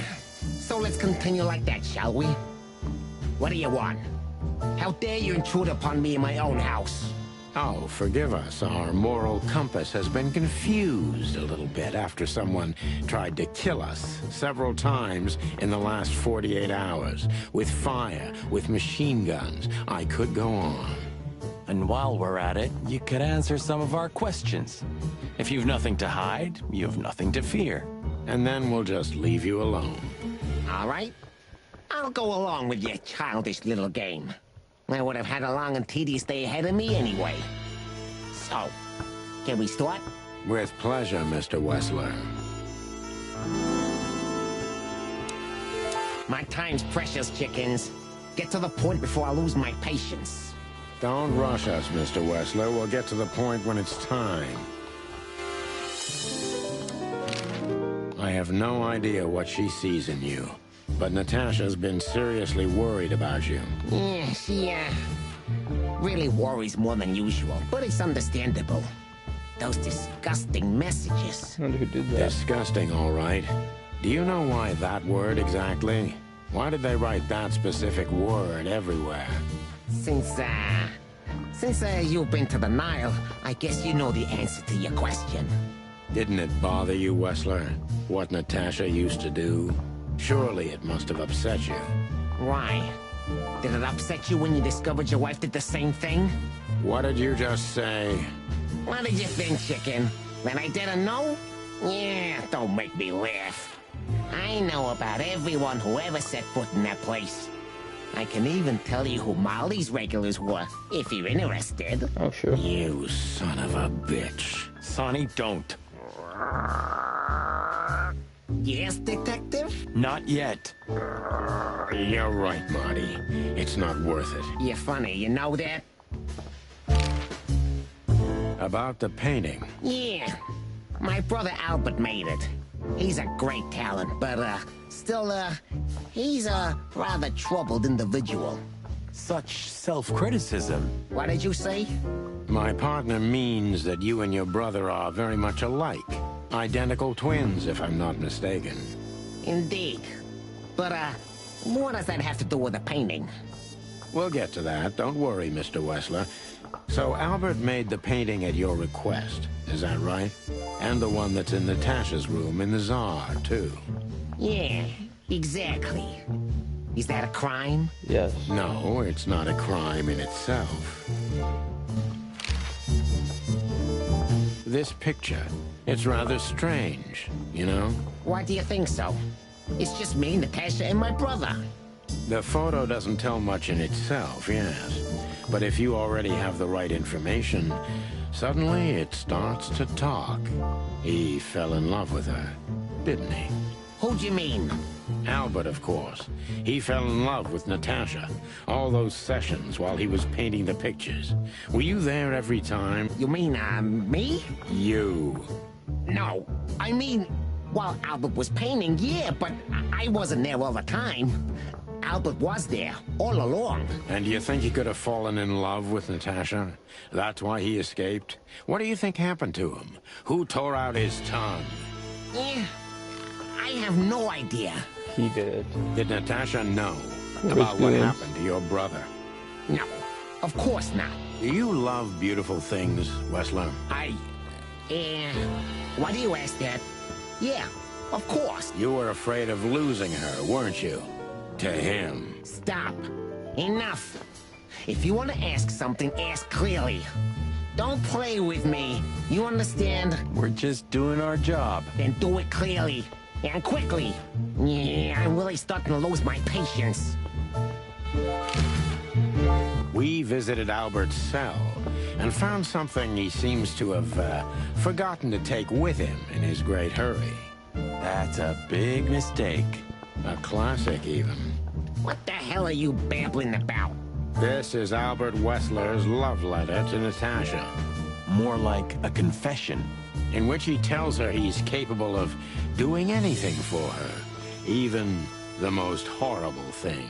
so let's continue like that, shall we? What do you want? How dare you intrude upon me in my own house? Oh, forgive us. Our moral compass has been confused a little bit after someone tried to kill us several times in the last 48 hours. With fire, with machine guns. I could go on. And while we're at it, you could answer some of our questions. If you've nothing to hide, you have nothing to fear. And then we'll just leave you alone. All right. I'll go along with your childish little game. I would have had a long and tedious day ahead of me anyway. So, can we start? With pleasure, Mr. Wessler. My time's precious, chickens. Get to the point before I lose my patience. Don't rush us, Mr. Wessler. We'll get to the point when it's time. I have no idea what she sees in you, But Natasha's been seriously worried about you. Yeah, she, really worries more than usual, but it's understandable. Those disgusting messages. I wonder who did that. Disgusting, all right. Do you know why that word exactly? Why did they write that specific word everywhere? Since you've been to the Nile, I guess you know the answer to your question. Didn't it bother you, Wessler, what Natasha used to do? Surely it must have upset you. Why? Did it upset you when you discovered your wife did the same thing? What did you just say? What did you think, chicken? That I didn't know? Yeah, don't make me laugh. I know about everyone who ever set foot in that place. I can even tell you who Molly's regulars were, if you're interested. Oh, sure. You son of a bitch. Sonny, don't. Yes, detective? Not yet. You're right, Marty. It's not worth it. You're funny, you know that? About the painting. Yeah. My brother Albert made it. He's a great talent, but, still, he's a rather troubled individual. Such self-criticism. What did you say? My partner means that you and your brother are very much alike. Identical twins, if I'm not mistaken. Indeed. But, what does that have to do with the painting? We'll get to that. Don't worry, Mr. Wessler. So Albert made the painting at your request, is that right? And the one that's in Natasha's room in the Tsar, too. Yeah, exactly. Is that a crime? Yes. No, it's not a crime in itself. This picture, it's rather strange, you know? Why do you think so? It's just me, Natasha, and my brother. The photo doesn't tell much in itself, yes. But if you already have the right information, suddenly it starts to talk. He fell in love with her, didn't he? Who'd you mean? Albert, of course. He fell in love with Natasha. All those sessions while he was painting the pictures. Were you there every time? You mean, me? You. No, I mean, while Albert was painting, yeah, but I wasn't there all the time. Albert was there, all along. And do you think he could have fallen in love with Natasha? That's why he escaped? What do you think happened to him? Who tore out his tongue? Yeah, I have no idea. He did. Did Natasha know about what happened to your brother? No, of course not. Do you love beautiful things, Wessler? Why do you ask that? Yeah, of course. You were afraid of losing her, weren't you? To him. Stop. Enough. If you want to ask something, ask clearly. Don't play with me. You understand? We're just doing our job. Then do it clearly. And quickly. Yeah, I'm really starting to lose my patience. We visited Albert's cell and found something he seems to have forgotten to take with him in his great hurry. That's a big mistake. A classic, even. What the hell are you babbling about? This is Albert Wessler's love letter to Natasha. More like a confession. In which he tells her he's capable of doing anything for her. Even the most horrible things.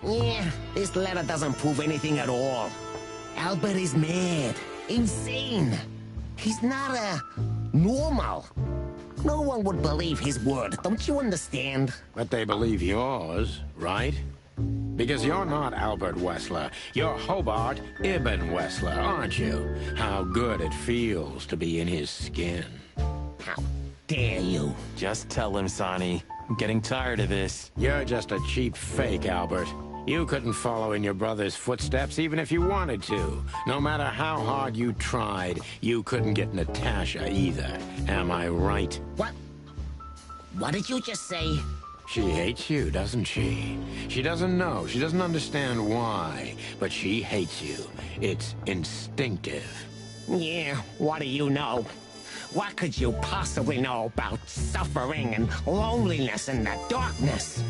Yeah, this letter doesn't prove anything at all. Albert is mad. Insane. He's not, normal. No one would believe his word, don't you understand? But they believe yours, right? Because you're not Albert Wessler. You're Hobart Ibn Wessler, aren't you? How good it feels to be in his skin. How dare you? Just tell him, Sonny. I'm getting tired of this. You're just a cheap fake, Albert. You couldn't follow in your brother's footsteps even if you wanted to. No matter how hard you tried, you couldn't get Natasha either. Am I right? What? What did you just say? She hates you, doesn't she? She doesn't know. She doesn't understand why. But she hates you. It's instinctive. Yeah, what do you know? What could you possibly know about suffering and loneliness and the darkness?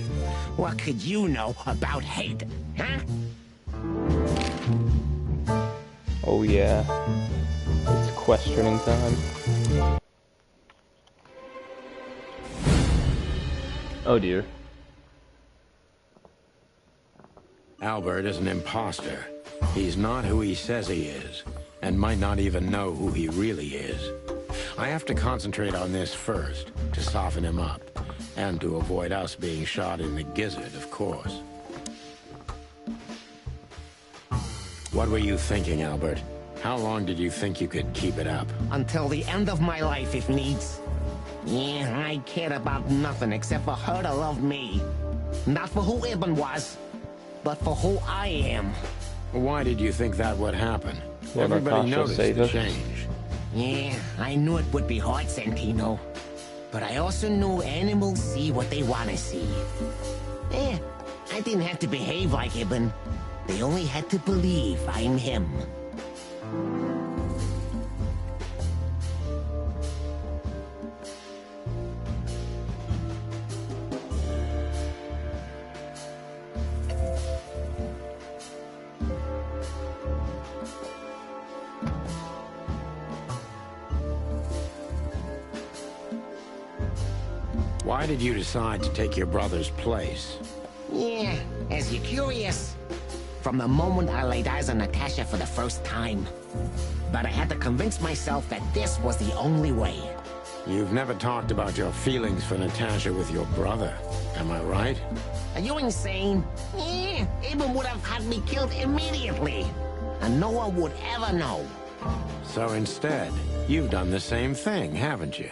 What could you know about hate, huh? Oh yeah. It's questioning time. Oh dear. Albert is an imposter. He's not who he says he is, and might not even know who he really is. I have to concentrate on this first, to soften him up, and to avoid us being shot in the gizzard, of course. What were you thinking, Albert? How long did you think you could keep it up? Until the end of my life, if needs. Yeah, I cared about nothing except for her to love me. Not for who Ibn was, but for who I am. Why did you think that would happen? Well, Everybody Natasha noticed saved the us. change. Yeah, I knew it would be hard, Santino. But I also knew animals see what they want to see. I didn't have to behave like Ibn. They only had to believe I'm him. Why did you decide to take your brother's place? Yeah, as you're curious. From the moment I laid eyes on Natasha for the first time. But I had to convince myself that this was the only way. You've never talked about your feelings for Natasha with your brother, am I right? Are you insane? Yeah, Ibn would have had me killed immediately. And no one would ever know. So instead, you've done the same thing, haven't you?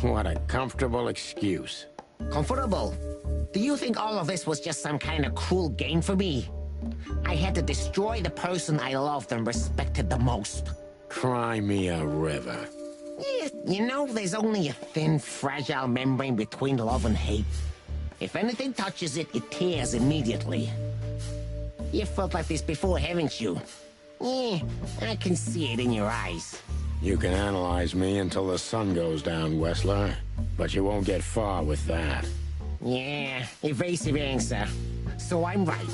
What a comfortable excuse. Comfortable? Do you think all of this was just some kind of cruel game for me? I had to destroy the person I loved and respected the most. Cry me a river. Yeah, you know, there's only a thin, fragile membrane between love and hate. If anything touches it, it tears immediately. You felt like this before, haven't you? Yeah, I can see it in your eyes. You can analyze me until the sun goes down, Wessler. But you won't get far with that. Yeah, evasive answer. So I'm right.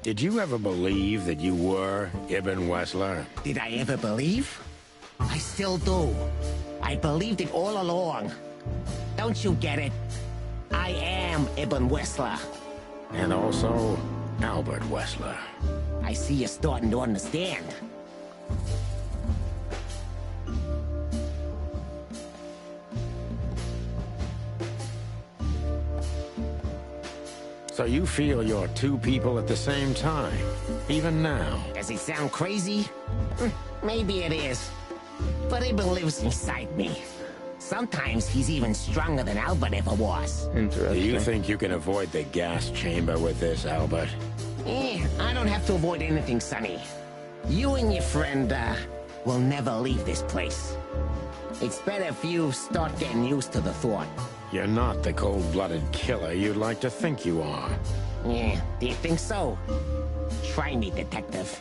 Did you ever believe that you were Ibn Wessler? Did I ever believe? I still do. I believed it all along. Don't you get it? I am Ibn Wessler. And also, Albert Wessler. I see you're starting to understand. So you feel you're two people at the same time, even now? Does it sound crazy? Maybe it is. But Ibn lives inside me. Sometimes he's even stronger than Albert ever was. Interesting. Do you think you can avoid the gas chamber with this, Albert? I don't have to avoid anything, Sonny. You and your friend, will never leave this place. It's better if you start getting used to the thought. You're not the cold-blooded killer you'd like to think you are. Yeah, do you think so? Try me, detective.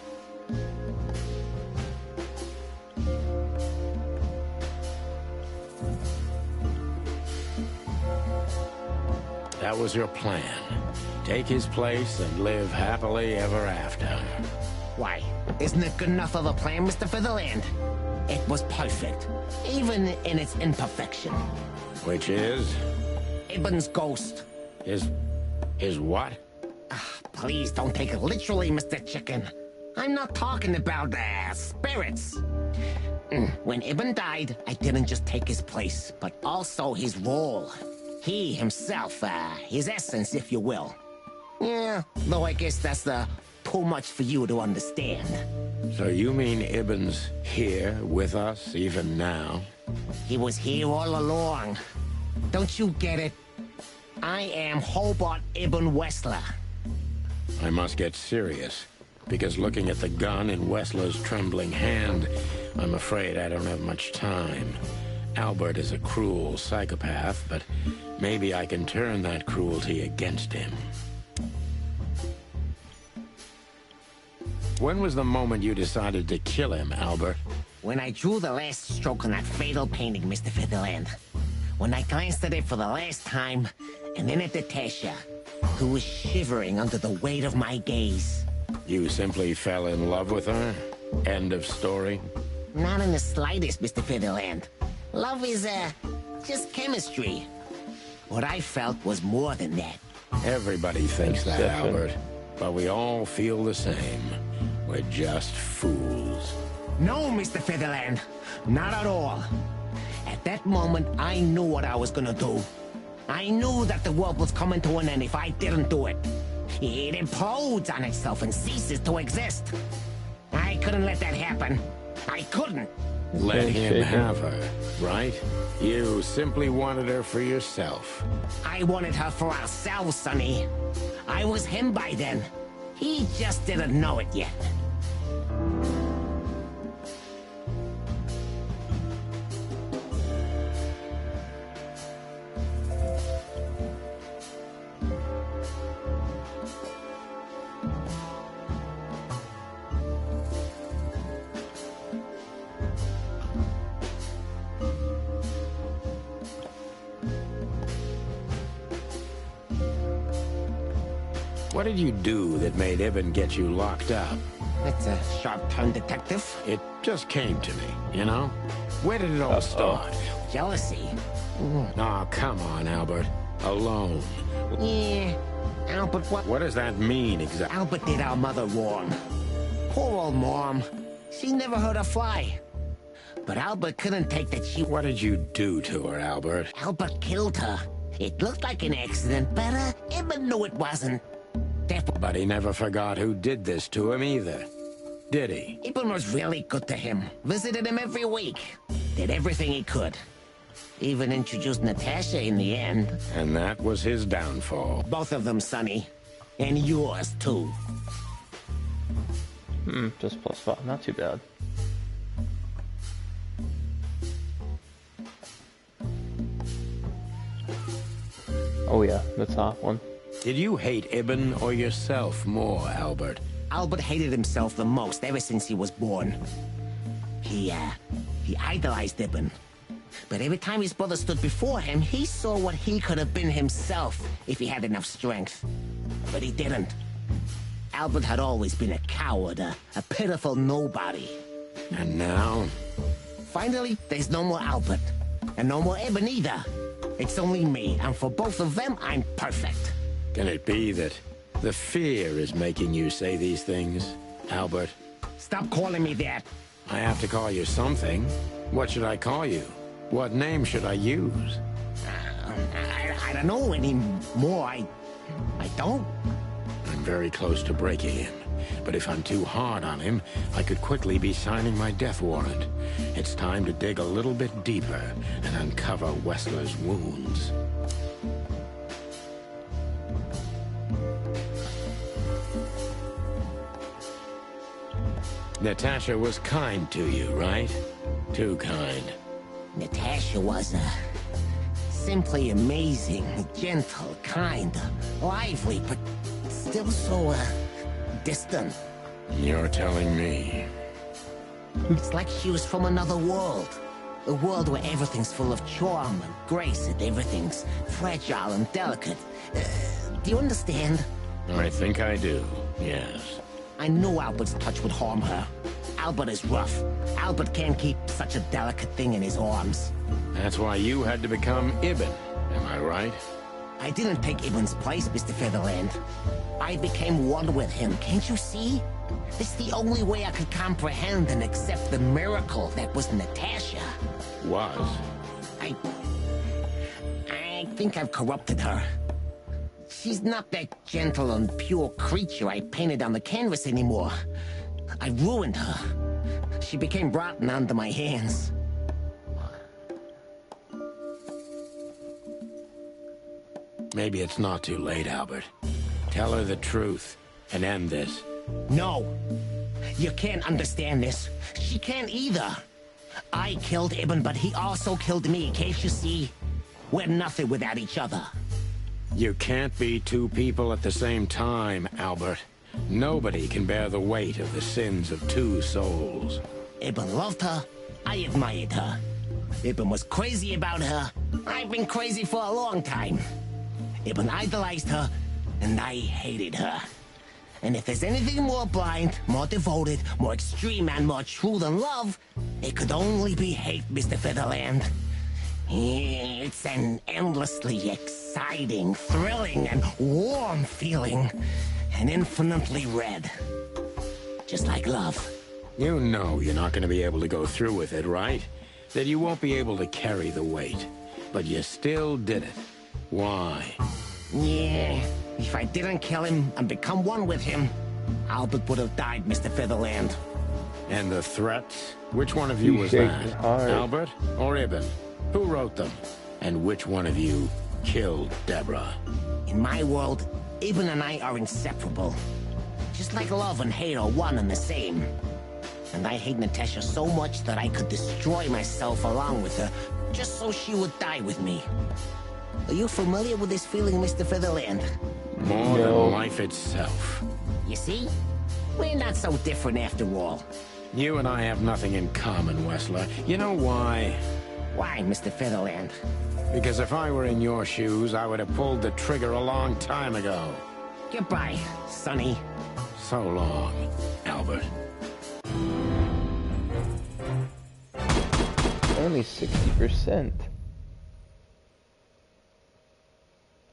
That was your plan. Take his place and live happily ever after. Why? Isn't it good enough of a plan, Mr. Featherland? It was perfect, even in its imperfection. Which is? Ibn's ghost. His what? Please don't take it literally, Mr. Chicken. I'm not talking about, spirits. When Ibn died, I didn't just take his place, but also his role. He himself, his essence, if you will. Yeah, though I guess that's too much for you to understand. So you mean Ibn's here with us, even now? He was here all along. Don't you get it? I am Hobart Ibn Wessler. I must get serious, because looking at the gun in Wessler's trembling hand, I'm afraid I don't have much time. Albert is a cruel psychopath, but maybe I can turn that cruelty against him. When was the moment you decided to kill him, Albert? When I drew the last stroke on that fatal painting, Mr. Featherland. When I glanced at it for the last time, and then at Natasha, who was shivering under the weight of my gaze. You simply fell in love with her? End of story? Not in the slightest, Mr. Featherland. Love is, just chemistry. What I felt was more than that. Everybody thinks that, Albert. But we all feel the same. We're just fools. No, Mr. Featherland. Not at all. At that moment, I knew what I was gonna do. I knew that the world was coming to an end if I didn't do it. It implodes on itself and ceases to exist. I couldn't let that happen. I couldn't. Let him have her, right? You simply wanted her for yourself. I wanted her for ourselves, Sonny. I was him by then. He just didn't know it yet. What did you do that made Ibn get you locked up? That's a sharp turn, detective. It just came to me, you know? Where did it all start? Jealousy. Oh, come on, Albert. Alone. Yeah, Albert, What does that mean exactly? Albert did our mother wrong. Poor old Mom. She never hurt a fly. But Albert couldn't take that she... What did you do to her, Albert? Albert killed her. It looked like an accident, but Ibn knew it wasn't. But he never forgot who did this to him either. Did he? Ibn was really good to him. Visited him every week. Did everything he could. Even introduced Natasha in the end. And that was his downfall. Both of them, Sonny. And yours, too. Just +5. Not too bad. Oh yeah, the top one. Did you hate Ibn or yourself more, Albert? Albert hated himself the most ever since he was born. He idolized Ibn. But every time his brother stood before him, he saw what he could have been himself if he had enough strength. But he didn't. Albert had always been a coward, a pitiful nobody. And now? Finally, there's no more Albert. And no more Ibn either. It's only me, and for both of them, I'm perfect. Can it be that the fear is making you say these things, Albert? Stop calling me that. I have to call you something. What should I call you? What name should I use? I don't know anymore. I don't. I'm very close to breaking him. But if I'm too hard on him, I could quickly be signing my death warrant. It's time to dig a little bit deeper and uncover Wessler's wounds. Natasha was kind to you, right? Too kind. Natasha was, simply amazing, gentle, kind, lively, but still so, distant. You're telling me. It's like she was from another world. A world where everything's full of charm and grace and everything's fragile and delicate. Do you understand? I think I do, yes. I knew Albert's touch would harm her. Albert is rough. Albert can't keep such a delicate thing in his arms. That's why you had to become Ibn, am I right? I didn't take Ibn's place, Mr. Featherland. I became one with him, can't you see? It's the only way I could comprehend and accept the miracle that was Natasha. Was? I think I've corrupted her. She's not that gentle and pure creature I painted on the canvas anymore. I ruined her. She became rotten under my hands. Maybe it's not too late, Albert. Tell her the truth and end this. No. You can't understand this. She can't either. I killed Ibn, but he also killed me, can't you see? We're nothing without each other. You can't be two people at the same time, Albert. Nobody can bear the weight of the sins of two souls. Ibn loved her. I admired her. Ibn was crazy about her. I've been crazy for a long time. Ibn idolized her, and I hated her. And if there's anything more blind, more devoted, more extreme, and more true than love, it could only be hate, Mr. Featherland. It's an endlessly exciting, thrilling, and warm feeling. And infinitely red. Just like love. You know you're not going to be able to go through with it, right? That you won't be able to carry the weight. But you still did it. Why? Yeah, if I didn't kill him and become one with him, Albert would have died, Mr. Featherland. And the threats? Which one of you was that? Albert or Ibn? Who wrote them? And which one of you killed Deborah? In my world, Ibn and I are inseparable. Just like love and hate are one and the same. And I hate Natasha so much that I could destroy myself along with her, just so she would die with me. Are you familiar with this feeling, Mr. Featherland? More than life itself. You see? We're not so different after all. You and I have nothing in common, Wessler. You know why? Why, Mr. Featherland? Because if I were in your shoes, I would have pulled the trigger a long time ago. Goodbye, Sonny. So long, Albert. Only 60%.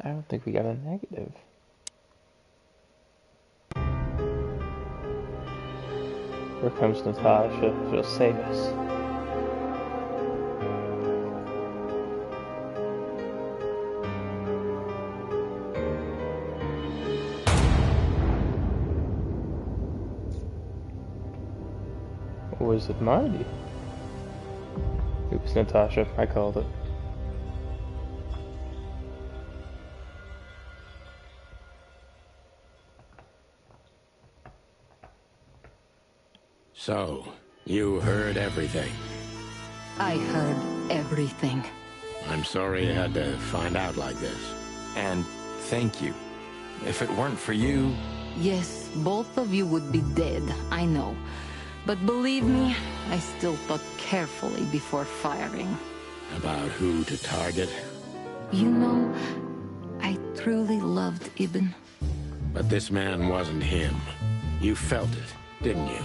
I don't think we got a negative. Here comes Natasha. She'll save us. Or was it Marty? It was Natasha. I called it. So, you heard everything. I heard everything. I'm sorry you had to find out like this. And thank you. If it weren't for you... Yes, both of you would be dead, I know. But believe me, I still thought carefully before firing. About who to target? You know, I truly loved Ibn. But this man wasn't him. You felt it, didn't you?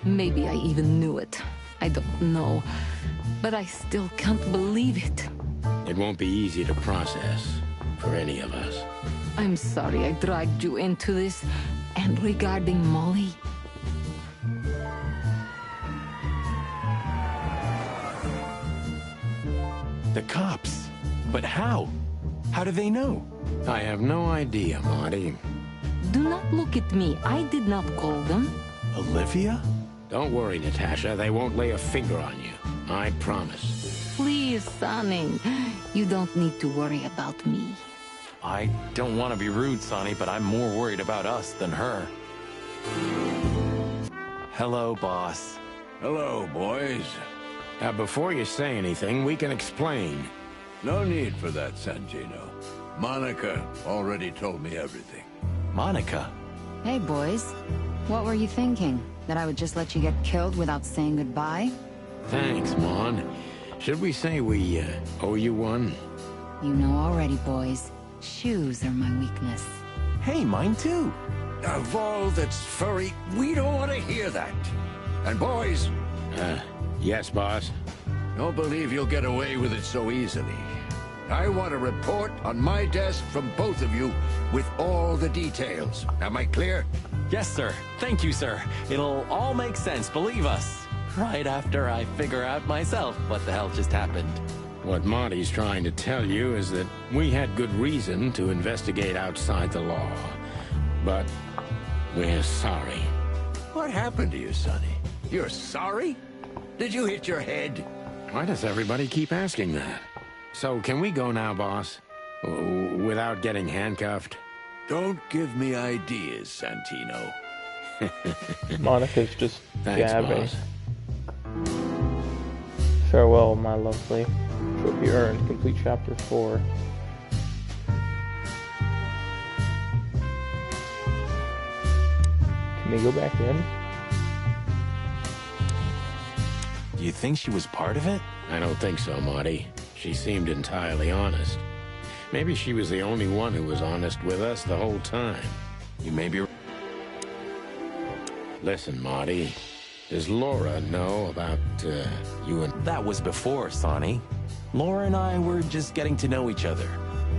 Maybe I even knew it. I don't know. But I still can't believe it. It won't be easy to process for any of us. I'm sorry I dragged you into this. And regarding Molly... The cops. But how? How do they know? I have no idea, Marty. Do not look at me. I did not call them. Olivia? Don't worry, Natasha. They won't lay a finger on you. I promise. Please, Sonny. You don't need to worry about me. I don't want to be rude, Sonny, but I'm more worried about us than her. Hello, boss. Hello, boys. Before you say anything, we can explain. No need for that, Santino. Monica already told me everything. Monica? Hey, boys. What were you thinking? That I would just let you get killed without saying goodbye? Thanks, Mon. Should we say we owe you one? You know already, boys. Shoes are my weakness. Hey, mine too. Of all that's furry, we don't want to hear that. And boys... Yes, boss? Don't believe you'll get away with it so easily. I want a report on my desk from both of you with all the details. Am I clear? Yes, sir. Thank you, sir. It'll all make sense, believe us. Right after I figure out myself what the hell just happened. What Marty's trying to tell you is that we had good reason to investigate outside the law. But we're sorry. What happened to you, Sonny? You're sorry? Did you hit your head? Why does everybody keep asking that? So, can we go now, boss? Without getting handcuffed? Don't give me ideas, Santino. Monica's just Thanks, gabbing. boss. Farewell, my lovely. Trophy earned. Complete chapter 4. Can they go back in? Do you think she was part of it? I don't think so, Marty. She seemed entirely honest. Maybe she was the only one who was honest with us the whole time. You may be... Listen, Marty. Does Laura know about, you and... That was before, Sonny. Laura and I were just getting to know each other.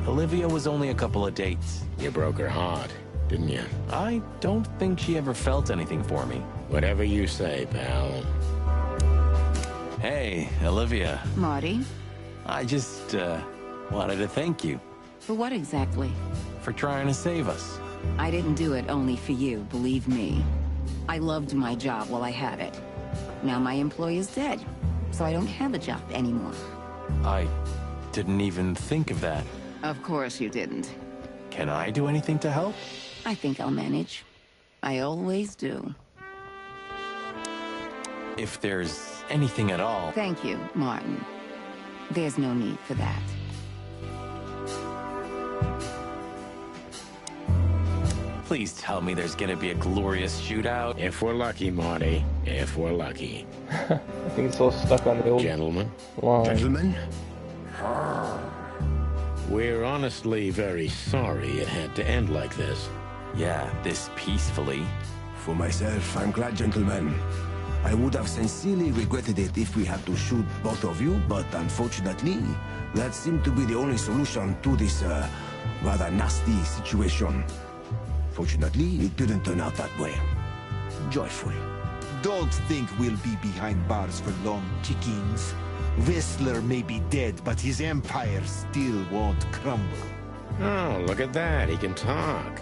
Olivia was only a couple of dates. You broke her heart, didn't you? I don't think she ever felt anything for me. Whatever you say, pal. Hey, Olivia. Marty? I just, wanted to thank you. For what exactly? For trying to save us. I didn't do it only for you, believe me. I loved my job while I had it. Now my employee is dead, so I don't have a job anymore. I didn't even think of that. Of course you didn't. Can I do anything to help? I think I'll manage. I always do. If there's anything at all... Thank you, Martin. There's no need for that. Please tell me there's gonna be a glorious shootout. If we're lucky, Marty. If we're lucky. I think it's all stuck on the old Gentlemen. line. Gentlemen? We're honestly very sorry it had to end like this. Yeah, this peacefully. For myself, I'm glad, gentlemen. I would have sincerely regretted it if we had to shoot both of you, but unfortunately, that seemed to be the only solution to this, rather nasty situation. Fortunately, it didn't turn out that way. Joyful. Don't think we'll be behind bars for long, chickens. Whistler may be dead, but his empire still won't crumble. Oh, look at that. He can talk.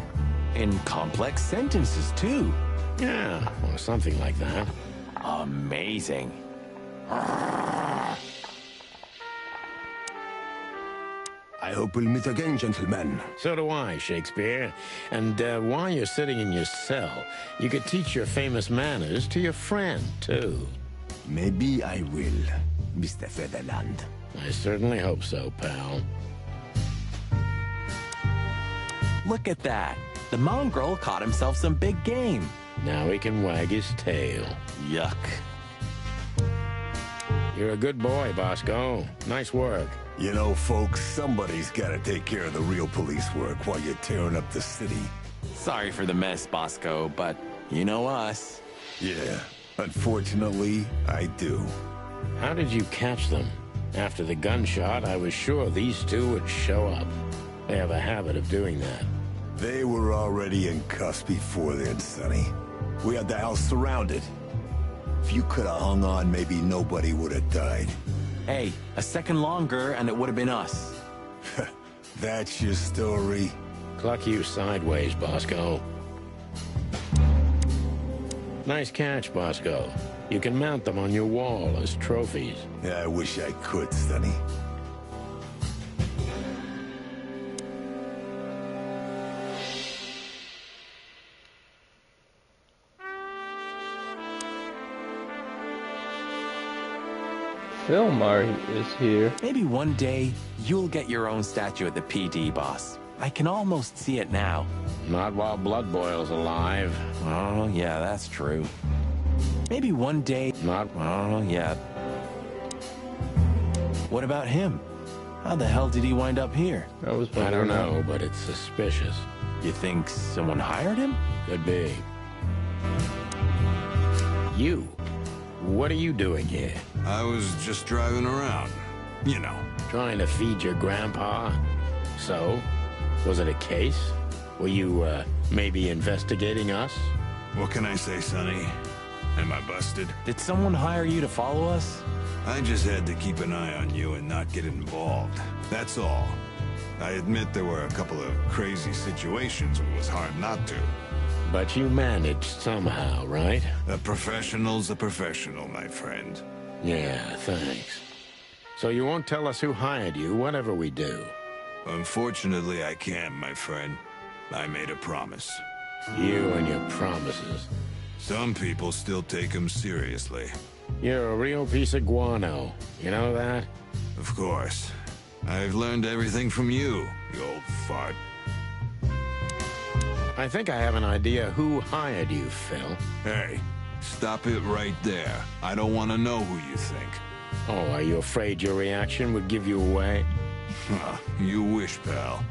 In complex sentences, too. Yeah, or something like that. Amazing. I hope we'll meet again, gentlemen. So do I, Shakespeare. And while you're sitting in your cell, you could teach your famous manners to your friend, too. Maybe I will, Mr. Featherland. I certainly hope so, pal. Look at that. The mongrel caught himself some big game. Now he can wag his tail. Yuck. You're a good boy, Bosco. Nice work. You know, folks, somebody's gotta take care of the real police work while you're tearing up the city. Sorry for the mess, Bosco, but you know us. Yeah, unfortunately, I do. How did you catch them? After the gunshot, I was sure these two would show up. They have a habit of doing that. They were already in cuffs before then, Sonny. We had the house surrounded. If you could have hung on, maybe nobody would have died. Hey, a second longer and it would have been us. That's your story? Cluck you sideways, Bosco. Nice catch, Bosco. You can mount them on your wall as trophies. Yeah, I wish I could, Sonny. Philmar is here. Maybe one day you'll get your own statue at the PD, boss. I can almost see it now. Not while Blood Boil's alive. Oh, yeah, that's true. Maybe one day... Not... Oh, yeah. What about him? How the hell did he wind up here? I don't know, but it's suspicious. You think someone hired him? Could be. You. What are you doing here? I was just driving around. You know. Trying to feed your grandpa? So? Was it a case? Were you, maybe investigating us? What can I say, Sonny? Am I busted? Did someone hire you to follow us? I just had to keep an eye on you and not get involved. That's all. I admit there were a couple of crazy situations where it was hard not to. But you managed somehow, right? A professional's a professional, my friend. Yeah, thanks. So you won't tell us who hired you, whatever we do? Unfortunately, I can't, my friend. I made a promise. You and your promises. Some people still take them seriously. You're a real piece of guano. You know that? Of course. I've learned everything from you, you old fart. I think I have an idea who hired you, Phil. Hey, stop it right there. I don't want to know who you think. Oh, are you afraid your reaction would give you away? You wish, pal.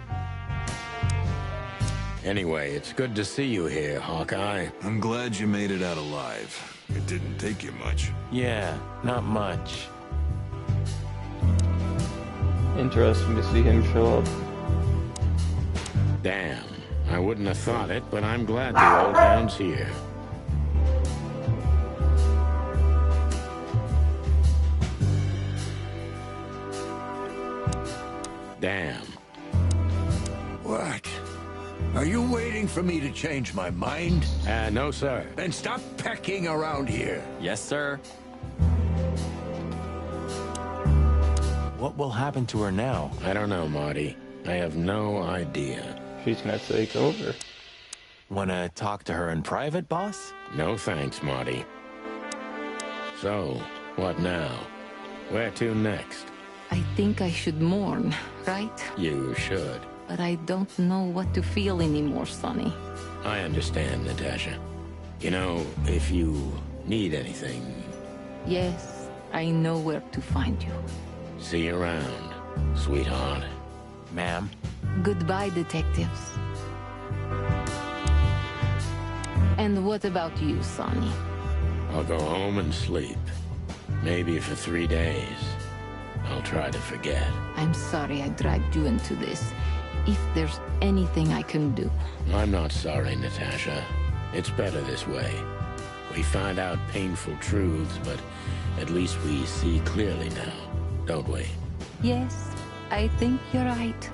Anyway, it's good to see you here, Hawkeye. I'm glad you made it out alive. It didn't take you much. Yeah, not much. Interesting to see him show up. Damn, I wouldn't have thought it, but I'm glad the old hound's here. Damn. What? Are you waiting for me to change my mind? No, sir. Then stop pecking around here. Yes, sir. What will happen to her now? I don't know, Marty. I have no idea. She's gonna take over. Wanna talk to her in private, boss? No thanks, Marty. So, what now? Where to next? I think I should mourn, right? You should. But I don't know what to feel anymore, Sonny. I understand, Natasha. You know, if you need anything... Yes, I know where to find you. See you around, sweetheart. Ma'am? Goodbye, detectives. And what about you, Sonny? I'll go home and sleep. Maybe for 3 days. I'll try to forget. I'm sorry I dragged you into this. If there's anything I can do. I'm not sorry, Natasha. It's better this way. We find out painful truths, but at least we see clearly now, don't we? Yes, I think you're right.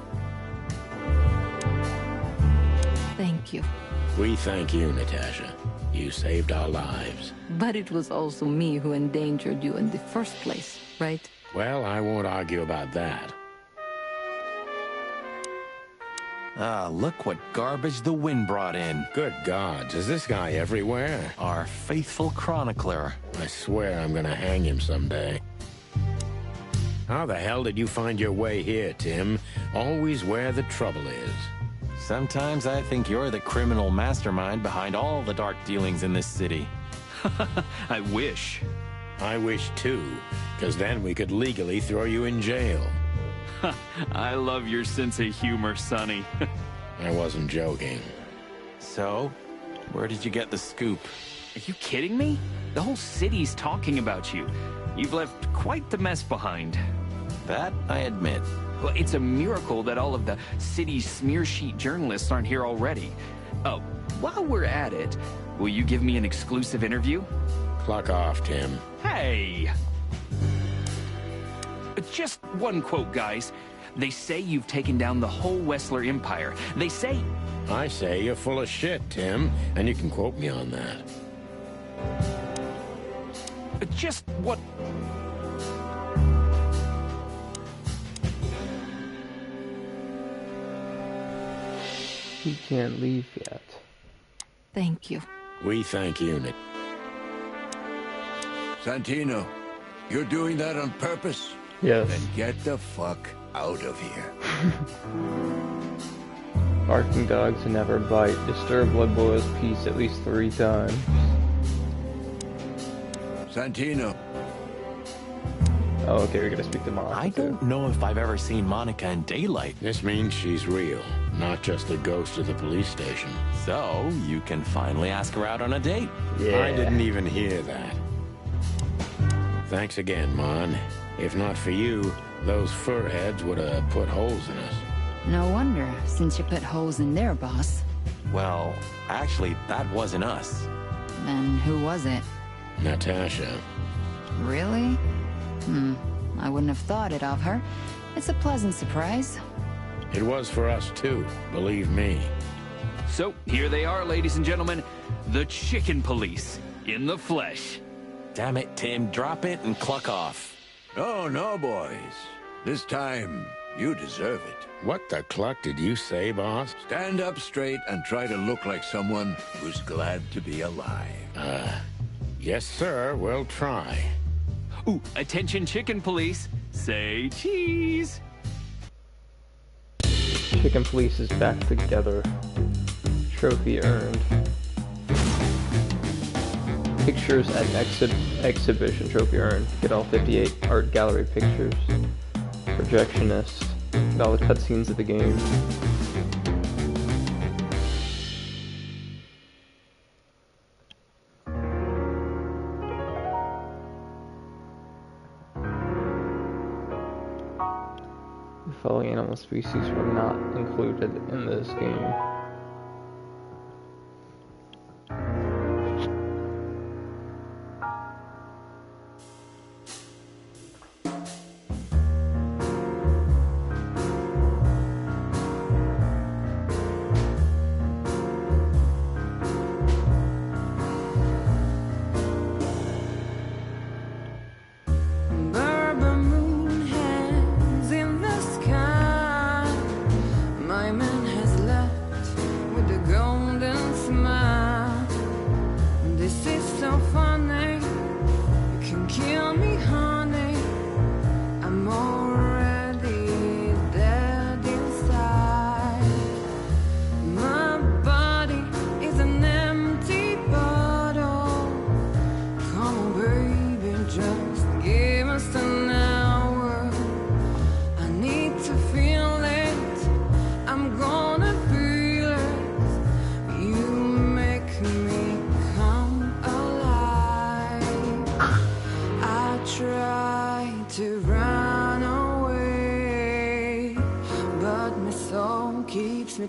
Thank you. We thank you, Natasha. You saved our lives. But it was also me who endangered you in the first place, right? Well, I won't argue about that. Ah, look what garbage the wind brought in. Good gods, is this guy everywhere? Our faithful chronicler. I swear I'm gonna hang him someday. How the hell did you find your way here, Tim? Always where the trouble is. Sometimes I think you're the criminal mastermind behind all the dark dealings in this city. I wish. I wish too, because then we could legally throw you in jail. I love your sense of humor, Sonny. I wasn't joking. So, where did you get the scoop? Are you kidding me? The whole city's talking about you. You've left quite the mess behind. That I admit. Well, it's a miracle that all of the city's smear sheet journalists aren't here already. Oh, while we're at it, will you give me an exclusive interview? Clock off, Tim. Hey! Just one quote, guys. They say you've taken down the whole Wessler Empire. They say... I say you're full of shit, Tim, and you can quote me on that. Just what... He can't leave yet. Thank you. We thank you, Nick. Santino, you're doing that on purpose? Yes. Then get the fuck out of here. Barking dogs never bite. Disturb Blood Boil's peace at least 3 times. Santino. Oh, okay, we're gonna speak to Monica. I don't know if I've ever seen Monica in daylight. This means she's real, not just a ghost of the police station. So, you can finally ask her out on a date. Yeah. I didn't even hear that. Thanks again, Mon. If not for you, those furheads would have put holes in us. No wonder, since you put holes in their boss. Well, actually, that wasn't us. Then who was it? Natasha. Really? I wouldn't have thought it of her. It's a pleasant surprise. It was for us too, believe me. So, here they are, ladies and gentlemen. The Chicken Police, in the flesh. Damn it, Tim, drop it and cluck off. Oh, no, boys. This time, you deserve it. What the cluck did you say, boss? Stand up straight and try to look like someone who's glad to be alive. Yes, sir, we'll try. Ooh, attention chicken police. Say cheese. Chicken Police is back together. Trophy earned. Pictures at exhibition. Trophy earned. Get all 58 art gallery pictures. Projectionist. Got all the cutscenes of the game. The following animal species were not included in this game.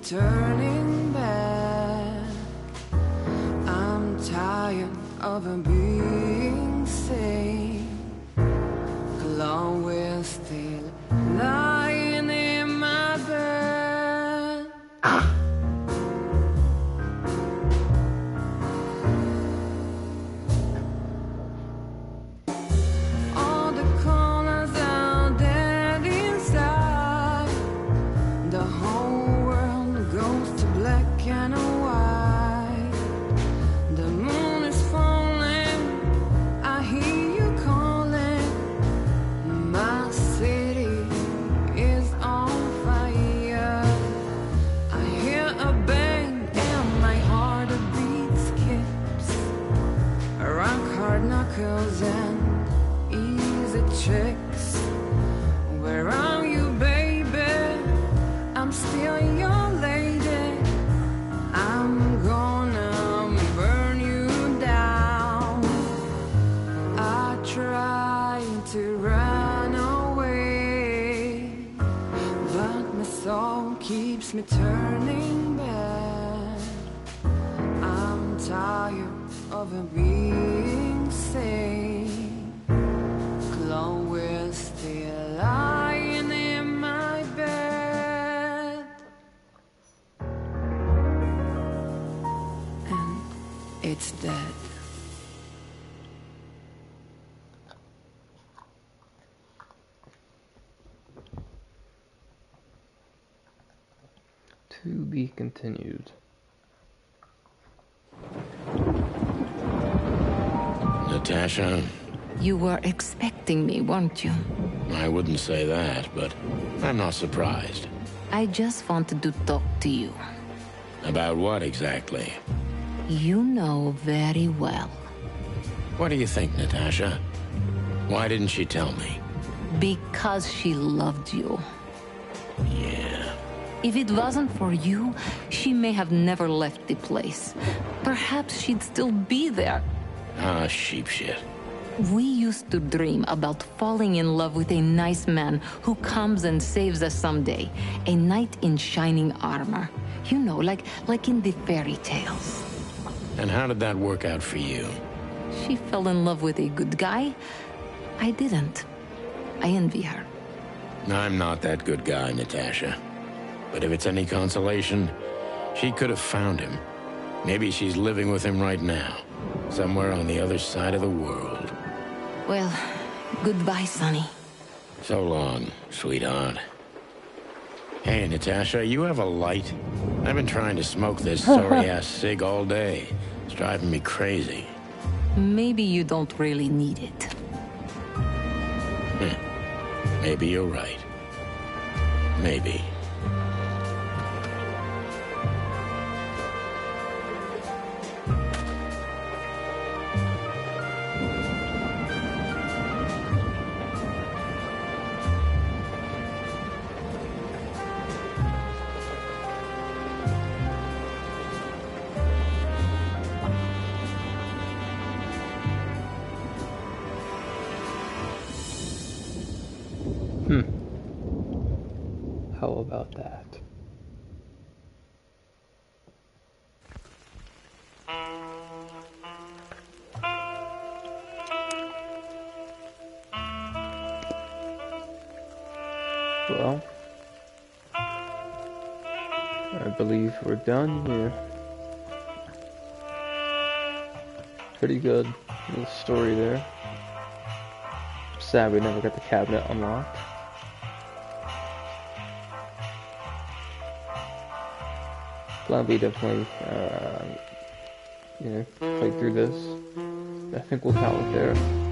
Turning back, I'm tired of being sane. Alone, we're still lying in my bed. All the corners are dead inside. The whole goes to black and white. The moon is falling, I hear you calling. My city is on fire. I hear a bang and my heartbeat skips. Rock hard knuckles and easy checks. Where are you, baby? I'm still your lady. I'm gonna burn you down. I try to run away, but my soul keeps me turning back. I'm tired of being sane. Clone, we're still lying in my bed. It's dead. To be continued. Natasha? You were expecting me, weren't you? I wouldn't say that, but I'm not surprised. I just wanted to talk to you. About what exactly? You know very well. What do you think, Natasha? Why didn't she tell me? Because she loved you. Yeah. If it wasn't for you, she may have never left the place. Perhaps she'd still be there. Ah, sheep shit. We used to dream about falling in love with a nice man who comes and saves us someday. A knight in shining armor. You know, like in the fairy tales. And how did that work out for you? She fell in love with a good guy. I didn't. I envy her. I'm not that good guy, Natasha. But if it's any consolation, she could have found him. Maybe she's living with him right now. Somewhere on the other side of the world. Well, goodbye, Sonny. So long, sweetheart. Hey, Natasha, you have a light? I've been trying to smoke this sorry-ass cig all day. It's driving me crazy. maybe you don't really need it. Maybe you're right. Maybe. How about that? Well, I believe we're done here. Pretty good little story there. Sad we never got the cabinet unlocked. Plan B definitely, play through this. I think we'll call it there.